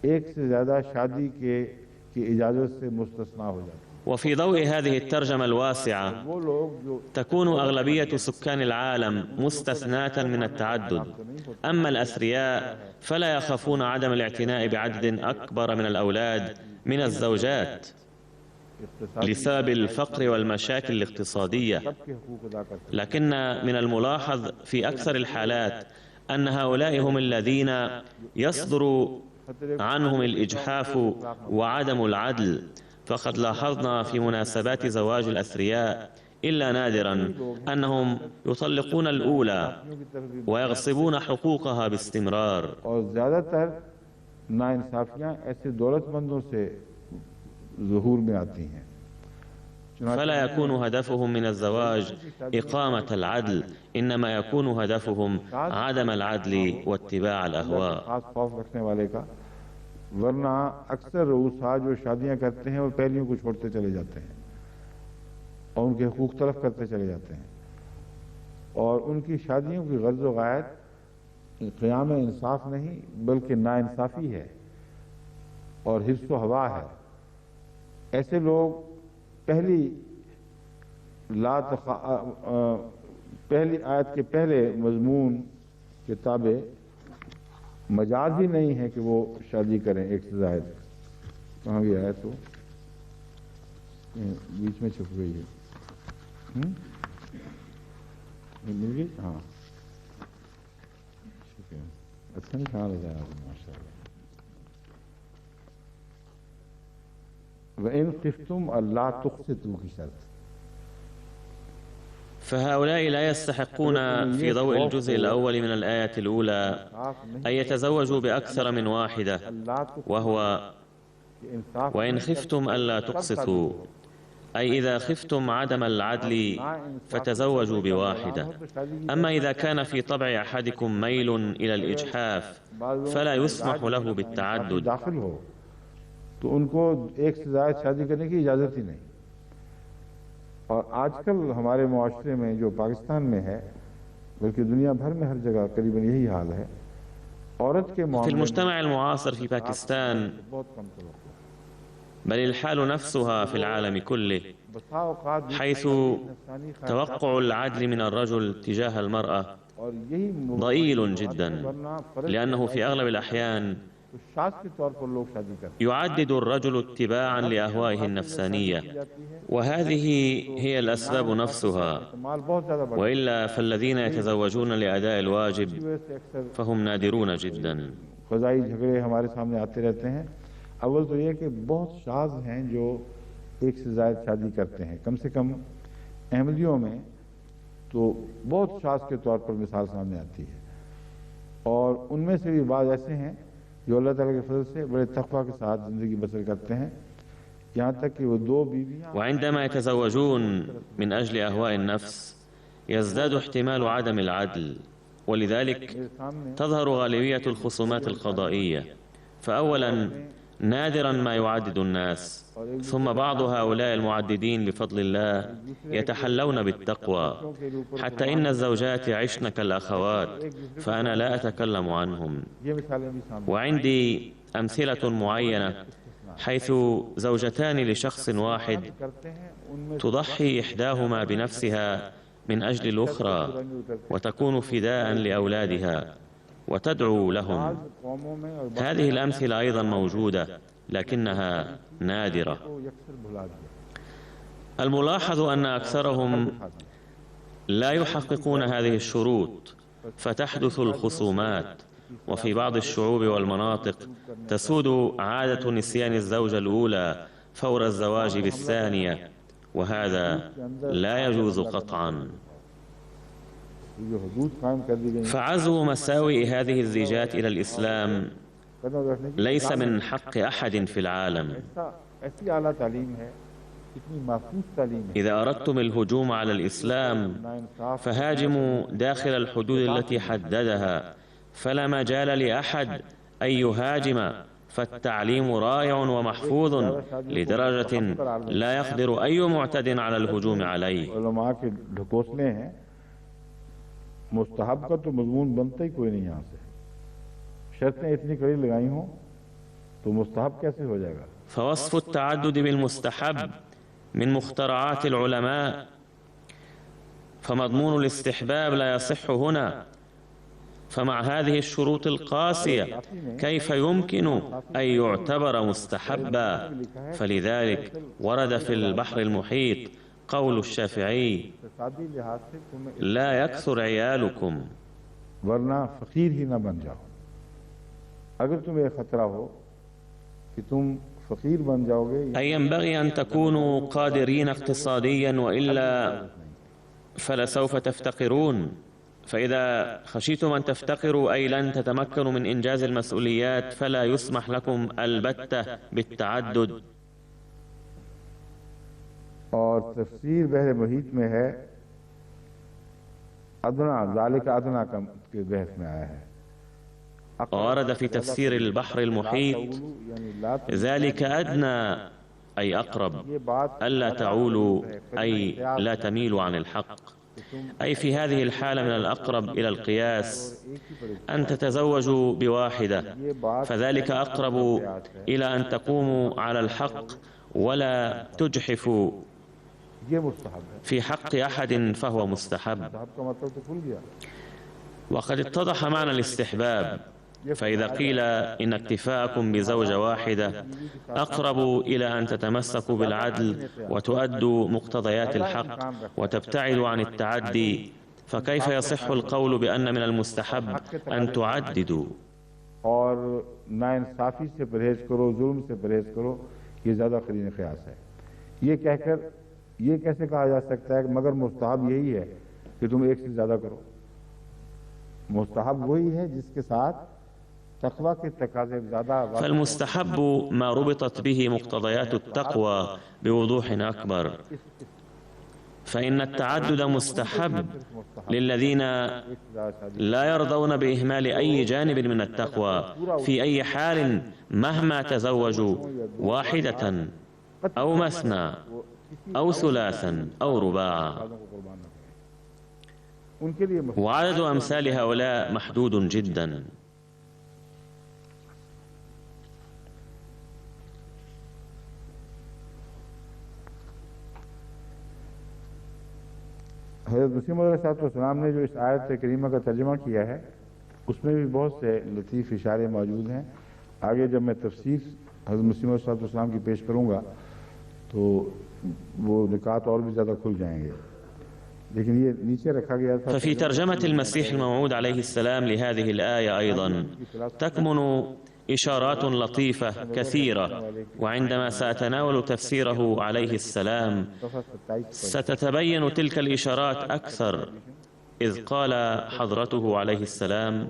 एक से ज़्यादा शादी की इजाज़त से मुस्तस्ना हो जाती है। وفي ضوء هذه الترجمة الواسعة वो लोग जो تكون أغلبية سكان العالم مستثناة من التعدد، أما الأثرياء فلا يخافون عدم الاعتناء بعدد أكبر من الأولاد من الزوجات لسبب الفقر والمشاكل الاقتصادية. सबके हकूक़ अदा करते हैं। لكن من الملاحظ في أكثر الحالات أن هؤلاء هم الذين يصدر عنهم الإجحاف وعدم العدل، فقد لاحظنا في مناسبات زواج الأثرياء إلا نادرا أنهم يطلقون الأولى ويغصبون حقوقها باستمرار. और ज़्यादातर नाइंसाफियाँ ऐसे दौलतमंदों से ज़हूर में आती हैं। فلا يكون هدفهم من الزواج إقامة العدل، إنما يكون هدفهم عدم العدل واتباع الأهواء. खास खौफ रखने वाले का, वरना अक्सर रूसा जो शादियां करते हैं वो पहलियों को छोड़ते चले जाते हैं और उनके हकूक तलफ करते चले जाते हैं और उनकी शादियों की गर्ज़ व गायत क़याम इंसाफ नहीं बल्कि नाइंसाफ़ी है और हिर्स व हवा है। ऐसे लोग पहली आयत के पहले मजमून के ताबे मजाज ही नहीं है कि वो शादी करें एक से ज़ायद। कहाँ भी आया तो बीच में छुप गई है। मिल गई? हाँ ठीक है, अच्छा नहीं ख्याल है माशाअल्लाह। वइन ख़िफ़्तुम अल्लाह तुक़सितू की शर्त। فهؤلاء لا يستحقون في ضوء الجزء الأول من الآية الأولى أن يتزوجوا بأكثر من واحدة، وهو وإن خفتم ألا تقسطوا، أي إذا خفتم عدم العدل فتزوجوا ب1. أما إذا كان في طبع أحدكم ميل إلى الإجحاف فلا يسمح له بالتعدد. दाखिल हो तो उनको एक से ज़्यादा शादी करने की इजाज़त ही नहीं। और आजकल हमारे मुआशरे में जो पाकिस्तान में है बल्कि दुनिया भर में हर जगह करीबन यही हाल है। औरत के في المجتمع المعاصر في باكستان बहुत कम तवज्जो, بل الحال نفسها في العالم كله، बसा औकात حيث توقع العدل من الرجل تجاه المرأة और यही ضئيل جدا، لأنه في أغلب الأحيان तो शास के तौर पर लोग शादी करते يعدد الرجل اتباعا لأهوائه النفسانية، وهذه هي الأسباب نفسها، हैं। माल बहुत ज़्यादा बढ़ وإلا فالذين يتزوجون لأداء الواجب वजह से अक्सर فهم نادرون جدا. फ़ज़ाई झगड़े हमारे सामने आते रहते हैं। अव्वल तो ये कि बहुत शाज़ हैं जो एक से ज़ायद शादी करते हैं, कम से कम अहमदियों में तो बहुत शाज़ के तौर पर मिसाल सामने आती है, और उनमें से भी बाज़ ऐसे हैं जो अल्लाह ताला के फजल से बड़े तक़वा के साथ ज़िंदगी बसर करते हैं, यहाँ तक कि वो दो बीवियाँ। وعندما يتزوجون من أجل أهواء النفس يزداد احتمال عدم العدل، ولذلك تظهر غالبية الخصومات القضائية. فأولا نادرا ما يعدد الناس، ثم بعض هؤلاء المعددين بفضل الله يتحلون بالتقوى، حتى إن الزوجات عشن كالأخوات، فأنا لا أتكلم عنهم. وعندي أمثلة معينة حيث زوجتان لشخص واحد تضحي إحداهما بنفسها من أجل الأخرى وتكون فداء لأولادها وتدعو لهم. هذه الأمثلة أيضا موجودة لكنها نادرة. الملاحظ أن أكثرهم لا يحققون هذه الشروط، فتحدث الخصومات. وفي بعض الشعوب والمناطق تسود عادة نسيان الزوجة الأولى فور الزواج بالثانية، وهذا لا يجوز قطعا. فعزو مساوئ هذه الزيجات إلى الإسلام ليس من حق أحد في العالم. إذا أردتم الهجوم على الإسلام فهاجموا داخل الحدود التي حددها، فلا مجال لأحد أن يهاجم، فالتعليم رائع ومحفوظ لدرجة لا يقدر أي معتد على الهجوم عليه. मुस्तहब का तो मजमून बनता ही कोई नहीं, यहाँ से शर्तें इतनी कड़ी लगाई हों तो मुस्तहब कैसे हो जाएगा। فوصف التعدد بالمستحب من مخترعات العلماء، فمضمون الاستحباب لا يصح هنا. فمع هذه الشروط القاسية كيف يمكن أن يعتبر مستحبا؟ فلذلك ورد في البحر المحيط قول الشافعي: لا يكثر عيالكم. वरना फकीर ही ना बन जाओ। अगर तुम्हें खतरा हो कि तुम फकीर बन जाओगे। أي ينبغي أن تكونوا قادرين اقتصاديا، وإلا فلسوف تفتقرون. فإذا خشيتم أن تفتقروا أي لن تتمكنوا من إنجاز المسؤوليات فلا يسمح لكم البتة بالتعدد. और तफसीर बहर मुहीत में है, अदना ज़ालिक अदना के बहस में आया है। ورد في تفسير البحر المحيط: ذلك أدنى أي أقرب، ألا تعولوا أي لا تميلوا عن الحق. أي في هذه الحالة من الأقرب إلى القياس أن تتزوجوا بواحدة، فذلك أقرب إلى أن تقوموا على الحق ولا تجحفوا في حق أحد فهو مستحب. وقد اتضح معنى الاستحباب، فإذا قيل إن اكتفاءكم بزوجة واحدة أقرب إلى أن تتمسكوا بالعدل وتؤدوا مقتضيات الحق وتبتعدوا عن التعدي، فكيف يصح القول بأن من المستحب أن تعددوا؟ और नाइंसाफी से परहेज करो, जुल्म से परहेज करो, ये ज़्यादा करीन क़यास है। ये कहकर ये कैसे कहा जा सकता है कि मगर मुस्तहब यही है कि तुम एक से ज़्यादा करो। मुस्तहब वही है जिसके साथ तक़वा के तकाज़े ज़्यादा। فالمستحب ما ربطت به مقتضيات التقوى بوضوح أكبر. فإن التعدد مستحب للذين لا يرضون بإهمال أي جانب من التقوى في أي حال، مهما تزوجوا واحدة أو مثنى أو ثلاثا أو رباعا. وعدد أمثال هؤلاء محدود جدا. हज़रत मसीह मौऊद अलैहिस्सलाम ने जो इस आयत करीमा का तर्जुमा किया है उसमें भी बहुत से लतीफ़ इशारे मौजूद हैं। आगे जब मैं तफसीर हज़रत मसीह मौऊद अलैहिस्सलाम की पेश करूँगा तो वो निकात और भी ज़्यादा खुल जाएंगे, लेकिन ये नीचे रखा गया था। ففي ترجمة المسيح الموعود عليه السلام لهذه الآية أيضا تكمن إشارات لطيفة كثيرة، وعندما سأتناول تفسيره عليه السلام ستتبين تلك الإشارات أكثر، إذ قال حضرته عليه السلام: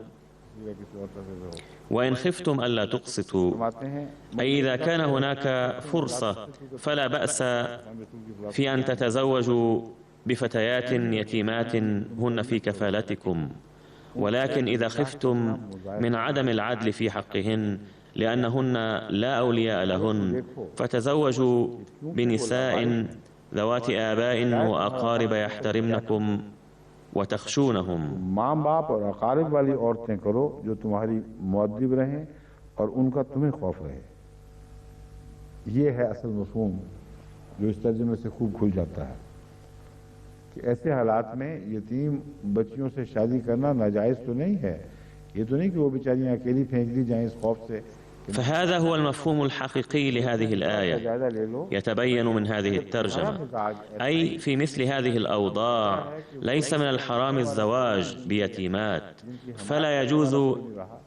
وإن خفتم ألا تقسطوا، أي إذا كان هناك فرصة فلا بأس في أن تتزوجوا بفتيات يتيمات هن في كفالتكم، ولكن إذا خفتم من عدم العدل في حقهن لأنهن لا أولياء لهن فتزوجوا بنساء ذوات آباء وأقارب يحترمنكم وتخشونهم. माँ बाप और अकारिब वाली औरतें करो जो तुम्हारी मुअद्दिब रहें और उनका तुम्हें खौफ रहे। ये है असल मफ़हूम जो इस तर्जुमे से खूब खुल जाता है कि ऐसे हालात में यतीम बच्चियों से शादी करना नाजायज़ तो नहीं है। ये तो नहीं कि वो बेचारियाँ अकेली फेंक दी जाएं इस खौफ से। فهذا هو المفهوم الحقيقي لهذه الآية، يتبين من هذه الترجمة، أي في مثل هذه الأوضاع ليس من الحرام الزواج بيتيمات، فلا يجوز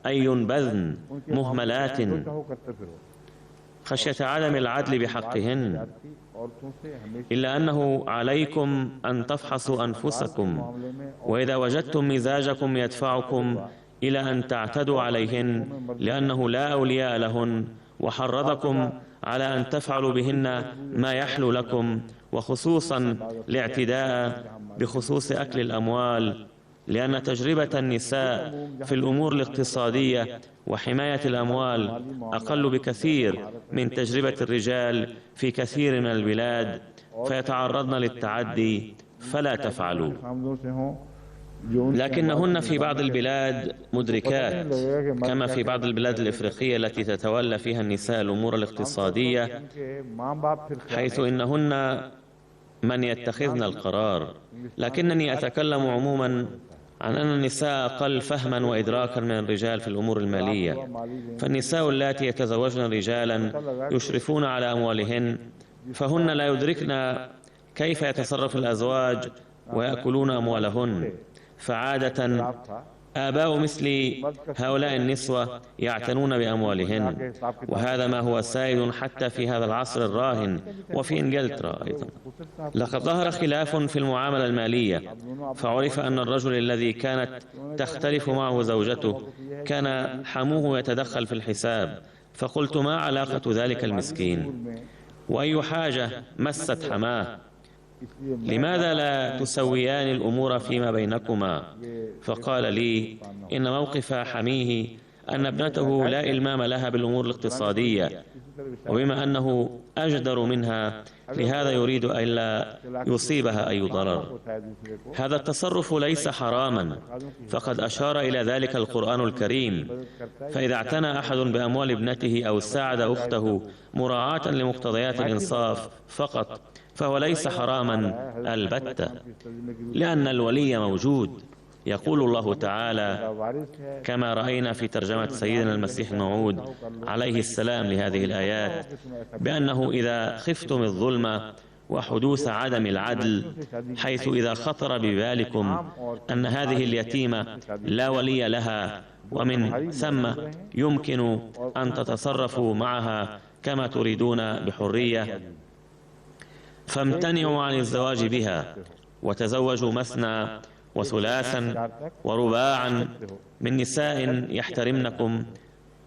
أن ينبذن مهملات خشية عدم العدل بحقهن، إلا أنه عليكم أن تفحصوا أنفسكم، وإذا وجدتم مزاجكم يدفعكم إلى أن تعتدوا عليهن لأنه لا أولياء لهن، وحرضكم على أن تفعلوا بهن ما يحلو لكم، وخصوصا الاعتداء بخصوص أكل الأموال، لأن تجربة النساء في الأمور الاقتصادية وحماية الأموال أقل بكثير من تجربة الرجال في كثير من البلاد، فيتعرضن للتعدي فلا تفعلوا. لكنهن في بعض البلاد مدركات، كما في بعض البلاد الإفريقية التي تتولى فيها النساء الأمور الاقتصادية، حيث إنهن من يتخذن القرار. لكنني أتكلم عموما عن أن النساء أقل فهما وإدراكا من الرجال في الأمور المالية، فالنساء اللاتي يتزوجن رجالا يشرفون على أموالهن فهن لا يدركن كيف يتصرف الأزواج ويأكلون أموالهن، فعادة آباء مثل هؤلاء النسوة يعتنون بأموالهن، وهذا ما هو سائد حتى في هذا العصر الراهن وفي إنجلترا أيضا. لقد ظهر خلاف في المعاملة المالية، فعرف أن الرجل الذي كانت تختلف معه زوجته كان حموه يتدخل في الحساب، فقلت: ما علاقة ذلك المسكين؟ وأي حاجة مست حماه؟ لماذا لا تسويان الأمور فيما بينكما؟ فقال لي إن موقف حميه أن ابنته لا إلمام لها بالأمور الاقتصادية، وبما أنه أجدر منها لهذا يريد ألا يصيبها أي ضرر. هذا التصرف ليس حراما، فقد أشار إلى ذلك القرآن الكريم، فإذا اعتنى أحد بأموال ابنته أو ساعد أخته مراعاة لمقتضيات الإنصاف فقط فهو ليس حراما البتة، لأن الولي موجود. يقول الله تعالى كما رأينا في ترجمة سيدنا المسيح الموعود عليه السلام لهذه الآيات بأنه إذا خفتم الظلم وحدوث عدم العدل، حيث إذا خطر ببالكم أن هذه اليتيمة لا ولي لها ومن ثم يمكن أن تتصرفوا معها كما تريدون بحرية، فامتنعوا عن الزواج بها وتزوجوا مثنى وثلاثا ورباعا من نساء يحترمنكم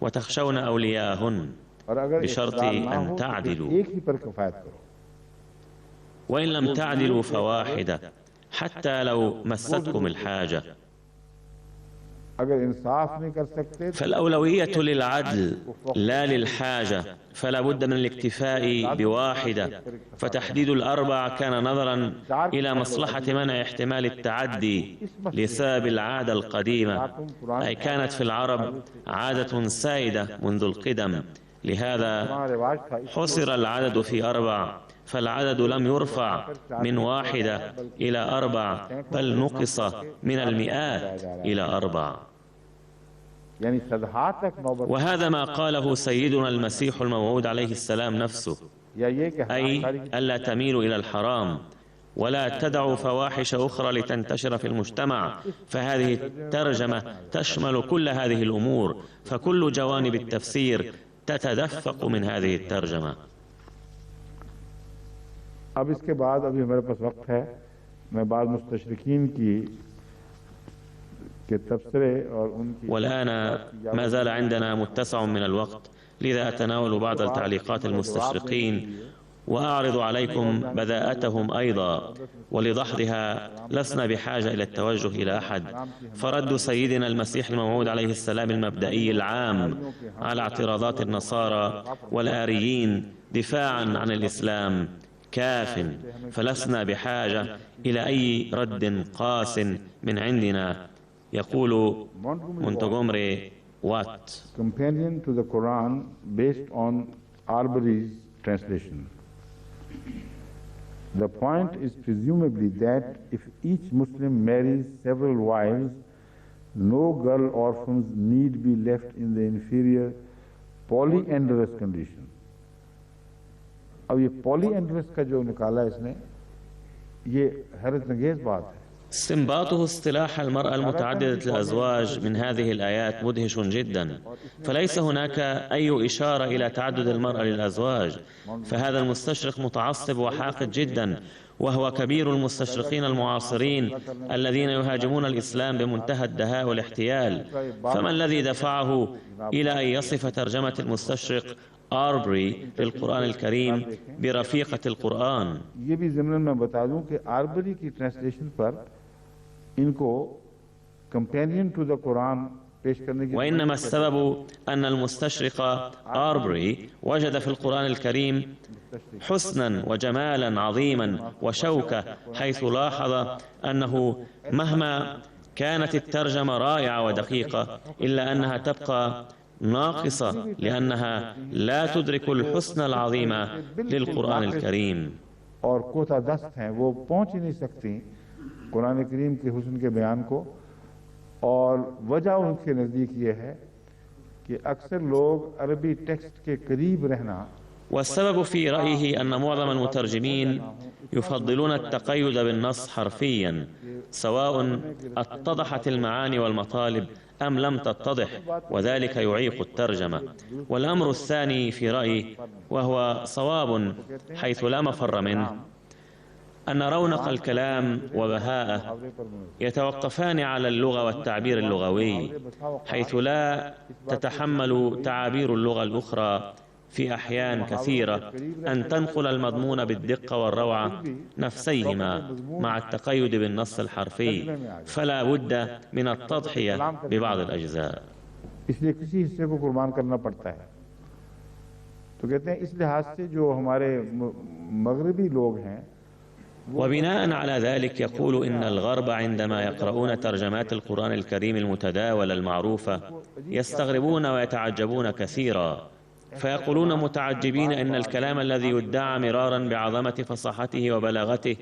وتخشون أولياءهن بشرط أن تعدلوا، وإن لم تعدلوا فواحدة حتى لو مستكم الحاجة. فالأولوية للعدل لا للحاجة، فلا بد من الاكتفاء بواحدة، فتحديد الأربع كان نظرا إلى مصلحة منع احتمال التعدي لسبب العادة القديمة، أي كانت في العرب عادة سائدة منذ القدم، لهذا حصر العدد في 4، فالعدد لم يرفع من 1 إلى 4 بل نقص من المئات إلى 4. وهذا ما قاله سيدنا المسيح الموعود عليه السلام نفسه، أي ألا تميلوا إلى الحرام، ولا تدعوا فواحش أخرى لتنتشر في المجتمع. فهذه الترجمة تشمل كل هذه الأمور، فكل جوانب التفسير تتدفق من هذه الترجمة. अब इसके बाद अभी हमारे पास वक्त है, मैं बाद मुस्तशरिकीन के तबसरे और उनकी والآن ما زال عندنا متسع من الوقت، لذا أتناول بعض التعليقات المستشرقين وأعرض عليكم بداءتهم أيضا، ولدحضها لسنا بحاجة إلى التوجه إلى أحد. فرد سيدنا المسيح الموعود عليه السلام المبدئي العام على اعتراضات النصارى والآريين دفاعا عن الإسلام كاف، فلسنا بحاجة إلى أي رد قاس من عندنا. يقول مونتغومري وات: companion to the Quran based on Arbery's translation. The point is presumably that if each Muslim marries several wives, no girl orphans need be left in the inferior polyandrous condition. अब ये polyandrous का जो निकाला इसने, ये हैरतअंगेज बात है. استنباطه اصطلاح المرأة المتعددة الأزواج من هذه الآيات مدهش جدا، فليس هناك أي إشارة إلى تعدد المرأة للأزواج. فهذا المستشرق متعصب وحاقد جدا، وهو كبير المستشرقين المعاصرين الذين يهاجمون الإسلام بمنتهى الدهاء والاحتيال. فما الذي دفعه إلى أن يصف ترجمة المستشرق آربري للقرآن الكريم برفيقة القرآن؟ ये भी ज़मीन में बता दूं कि आर्बरी की ट्रांसलेशन पर इनको companion to the Quran पेश करने की وإنما السبب أن المستشرق آربري وجد في القرآن الكريم حسنا وجمالا عظيما وشوكة، حيث لاحظ أنه مهما كانت الترجمة رائعة ودقيقة إلا أنها تبقى ناقصة، لأنها لا تدرك الحسن العظيم للقرآن الكريم. और कोता दस्त हैं, वो पहुंच ही नहीं सकती कुरान करीम के हुस्न के बयान को। और वजह उनके नज़दीक ये है कि अक्सर लोग अरबी टेक्स्ट के करीब रहना। والسبب في رأيه أن معظم المترجمين يفضلون التقيد بالنص حرفيا، سواء اتضحت المعاني والمطالب أم لم تتضح، وذلك يعيق الترجمة. والأمر الثاني في رأيي، وهو صواب حيث لا مفر منه، أن رونق الكلام وبهاءه يتوقفان على اللغة والتعبير اللغوي، حيث لا تتحمل تعابير اللغة الأخرى في أحيان كثيرة أن تنقل المضمون بالدقة والروعة نفسيهما مع التقيد بالنص الحرفي، فلا بد من التضحية ببعض الأجزاء. इसलिए किसी हिस्से को कुर्बान करना पड़ता है। तो कहते हैं इस लिहाज से जो हमारे मगरबी लोग हैं, وبناء على ذلك يقول إن الغرب عندما يقرؤون ترجمات القرآن الكريم المتداولة المعروفة يستغربون ويتعجبون كثيرا، فيقولون متعجبين إن الكلام الذي يدعى مرارا بعظمة فصاحته وبلاغته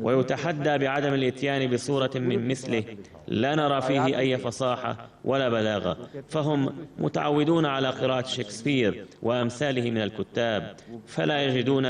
ويتحدى بعدم الإتيان بصورة من مثله لا نرى فيه أي فصاحة ولا بلاغة، فهم متعودون على قراءة شكسبير وأمثاله من الكتاب، فلا يجدون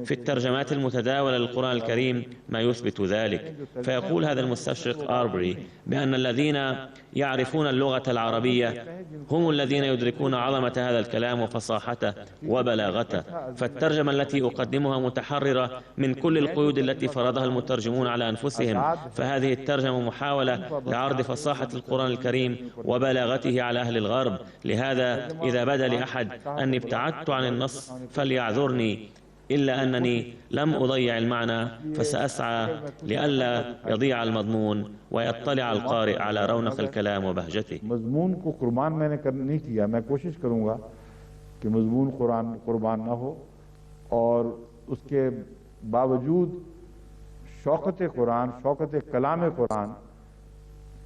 في الترجمات المتداولة للقرآن الكريم ما يثبت ذلك. فيقول هذا المستشرق آربري بأن الذين يعرفون اللغة العربية هم الذين يدركون عظمة هذا الكلام وفصاحته وبلاغته، فالترجمة التي أقدمها متحررة من كل القيود التي فرضها المترجمون على أنفسهم، فهذه الترجمة محاولة لعرض فصاحة القرآن الكريم وبلاغته على أهل الغرب. لهذا إذا بدا لأحد أني ابتعدت عن النص فليعذرني، إلا أنني لم أضيع المعنى، فسأسعى لئلا يضيع المضمون ويطلع القارئ على رونق الكلام وبهجته. मजमून को कुर्बान मैंने नहीं किया, मैं कोशिश करूंगा कि मजमून कुर्बान ना हो और उसके बावजूद शौकत कुरान, शौकत कलाम कुरान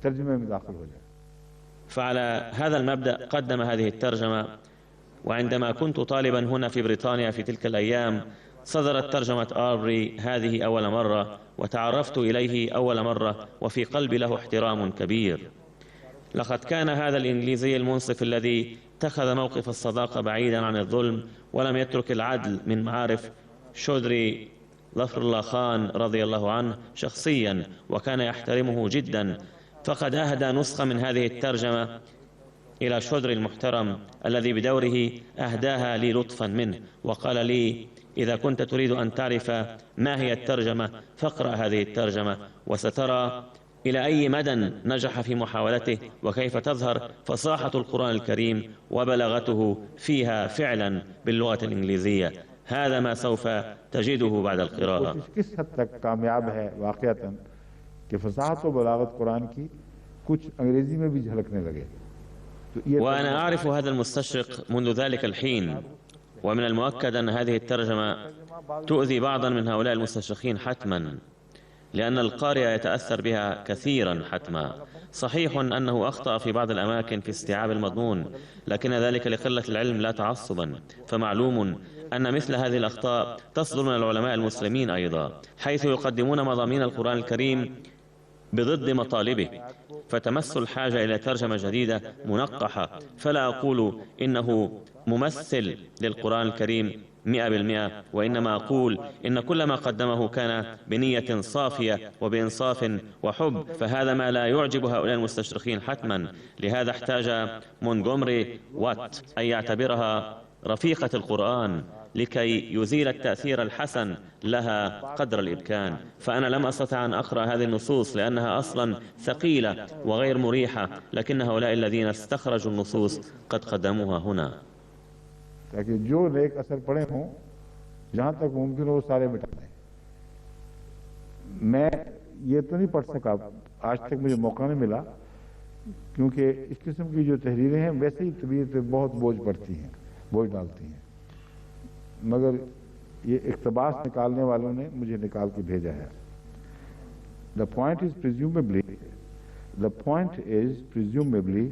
तर्जुमे में दाखिल हो जाए। فعلى هذا المبدأ قدم هذه الترجمة. وعندما كنت طالبا هنا في بريطانيا في تلك الأيام صدرت ترجمة آربري هذه أول مرة، وتعرفت إليه أول مرة وفي قلبي له احترام كبير. لقد كان هذا الإنجليزي المنصف الذي اتخذ موقف الصداقة بعيدا عن الظلم ولم يترك العدل من معارف شودري ظفر الله خان رضي الله عنه شخصيا وكان يحترمه جدا، فقد أهدى نسخة من هذه الترجمة إلى شودري المحترم الذي بدوره أهداها لي لطفا منه، وقال لي: إذا كنت تريد أن تعرف ما هي الترجمة فاقرأ هذه الترجمة وسترى إلى أي مدى نجح في محاولته، وكيف تظهر فصاحة القرآن الكريم وبلاغته فيها فعلا باللغة الإنجليزية. هذا ما سوف تجده بعد القراءة. किस हद तक कामयाब है वाकयातन कि फसाहत और बलागत कुरान की कुछ अंग्रेजी में भी झलकने लगे। وأنا أعرف هذا المستشرق منذ ذلك الحين، ومن المؤكد أن هذه الترجمة تؤذي بعضا من هؤلاء المستشرقين حتما، لأن القارئ يتأثر بها كثيرا حتما. صحيح أنه أخطأ في بعض الأماكن في استيعاب المضمون، لكن ذلك لقلة العلم لا تعصبا، فمعلوم أن مثل هذه الأخطاء تصدر من العلماء المسلمين أيضا، حيث يقدمون مضامين القرآن الكريم بضد مطالبه، فتمس الحاجة إلى ترجمة جديدة منقحة. فلا أقول إنه ممثل للقرآن الكريم 100%، وإنما أقول إن كل ما قدمه كان بنية صافية وبإنصاف وحب، فهذا ما لا يعجب هؤلاء المستشرقين حتما. لهذا احتاج مونتغومري وات أن يعتبرها رفيقة القرآن لكي يزيل التأثير الحسن لها قدر الإمكان. فأنا لم أستطع أن أقرأ هذه النصوص لأنها أصلا ثقيلة وغير مريحة، لكن هؤلاء الذين استخرجوا النصوص قد قدموها هنا. ताकि जो नेक असर पड़े हों जहां तक मुमकिन हो सारे मिटा दें। मैं ये तो नहीं पढ़ सका, आज तक मुझे मौका नहीं मिला, क्योंकि इस किस्म की जो तहरीरें हैं वैसे ही तबीयत पे बहुत बोझ पड़ती हैं, बोझ डालती हैं, मगर ये इक़्तिबास निकालने वालों ने मुझे निकाल के भेजा है। The point is presumably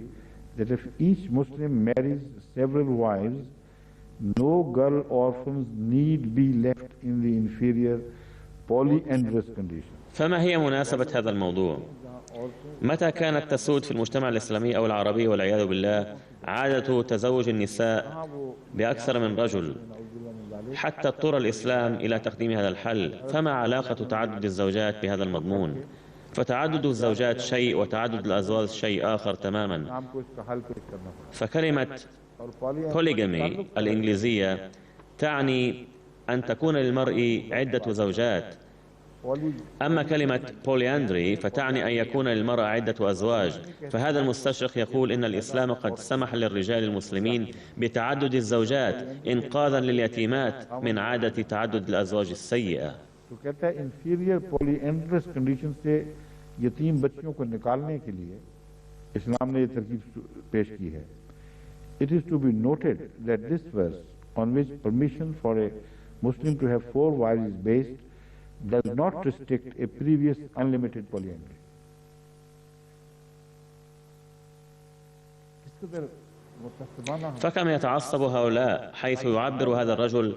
that if each Muslim marries several wives, no girl orphans need be left in the inferior polyandrous condition. فما هي مناسبة هذا الموضوع؟ متى كانت تسود في المجتمع الإسلامي أو العربي والعياذ بالله عادة تزوج النساء بأكثر من رجل، حتى اضطر الإسلام إلى تقديم هذا الحل، فما علاقة تعدد الزوجات بهذا المضمون؟ فتعدد الزوجات شيء وتعدد الأزواج شيء آخر تماما. فكلمة polygamy الإنجليزية تعني أن تكون للمرء عدة زوجات، أما كلمة polyandry فتعني أن يكون للمرأة عدة أزواج. فهذا المستشرق يقول إن الإسلام قد سمح للرجال المسلمين بتعدد الزوجات إنقاذا لليتيمات من عادة تعدد الأزواج السيئة. तो कहता है inferior polyandrous condition से यतीम बच्चियों को निकालने के लिए इस्लाम ने ये तरकीब पेश की है। It is to be noted that this verse, on which permission for a Muslim to have 4 wives is based, does not restrict a previous unlimited polyandry. فكم يتعصب هؤلاء حيث يعبر هذا الرجل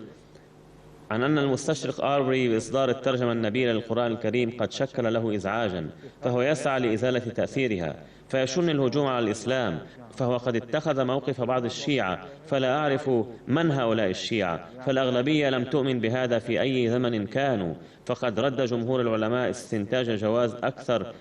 عن أن المستشرق آربري بإصدار الترجمة النبيلة للقرآن الكريم قد شكل له إزعاجا، فهو يسعى لإزالة تأثيرها، فيشن الهجوم على الإسلام، فهو قد اتخذ موقف بعض الشيعة، فلا أعرف من هؤلاء الشيعة، فالأغلبية لم تؤمن بهذا في أي زمن كانوا. فقد رد جمهور العلماء استنتاج جواز أكثر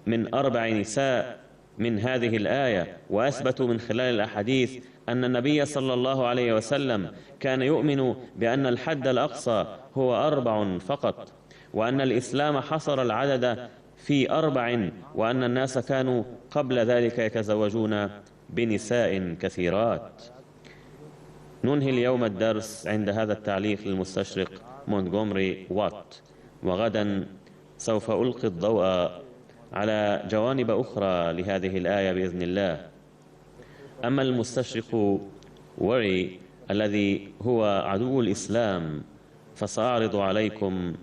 من 4 نساء من هذه الآية، وأثبتوا من خلال الأحاديث أن النبي صلى الله عليه وسلم كان يؤمن بأن الحد الأقصى هو 4 فقط، وأن الإسلام حصر العدد في 4، وأن الناس كانوا قبل ذلك يتزوجون بنساء كثيرات. ننهي اليوم الدرس عند هذا التعليق للمستشرق مونتغومري وات، وغدا سوف ألقي الضوء على جوانب أخرى لهذه الآية بإذن الله. أما المستشرق وري الذي هو عدو الإسلام فسأعرض عليكم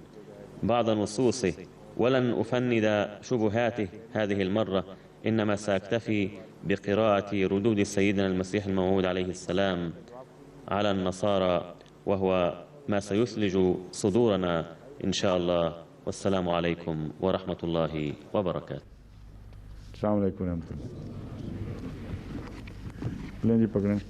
بعض نصوصه، ولن أفند شبهاته هذه المرة، إنما سأكتفي بقراءة ردود سيدنا المسيح الموعود عليه السلام على النصارى، وهو ما سيثلج صدورنا إن شاء الله. والسلام عليكم ورحمة الله وبركاته. السلام عليكم ورحمة الله.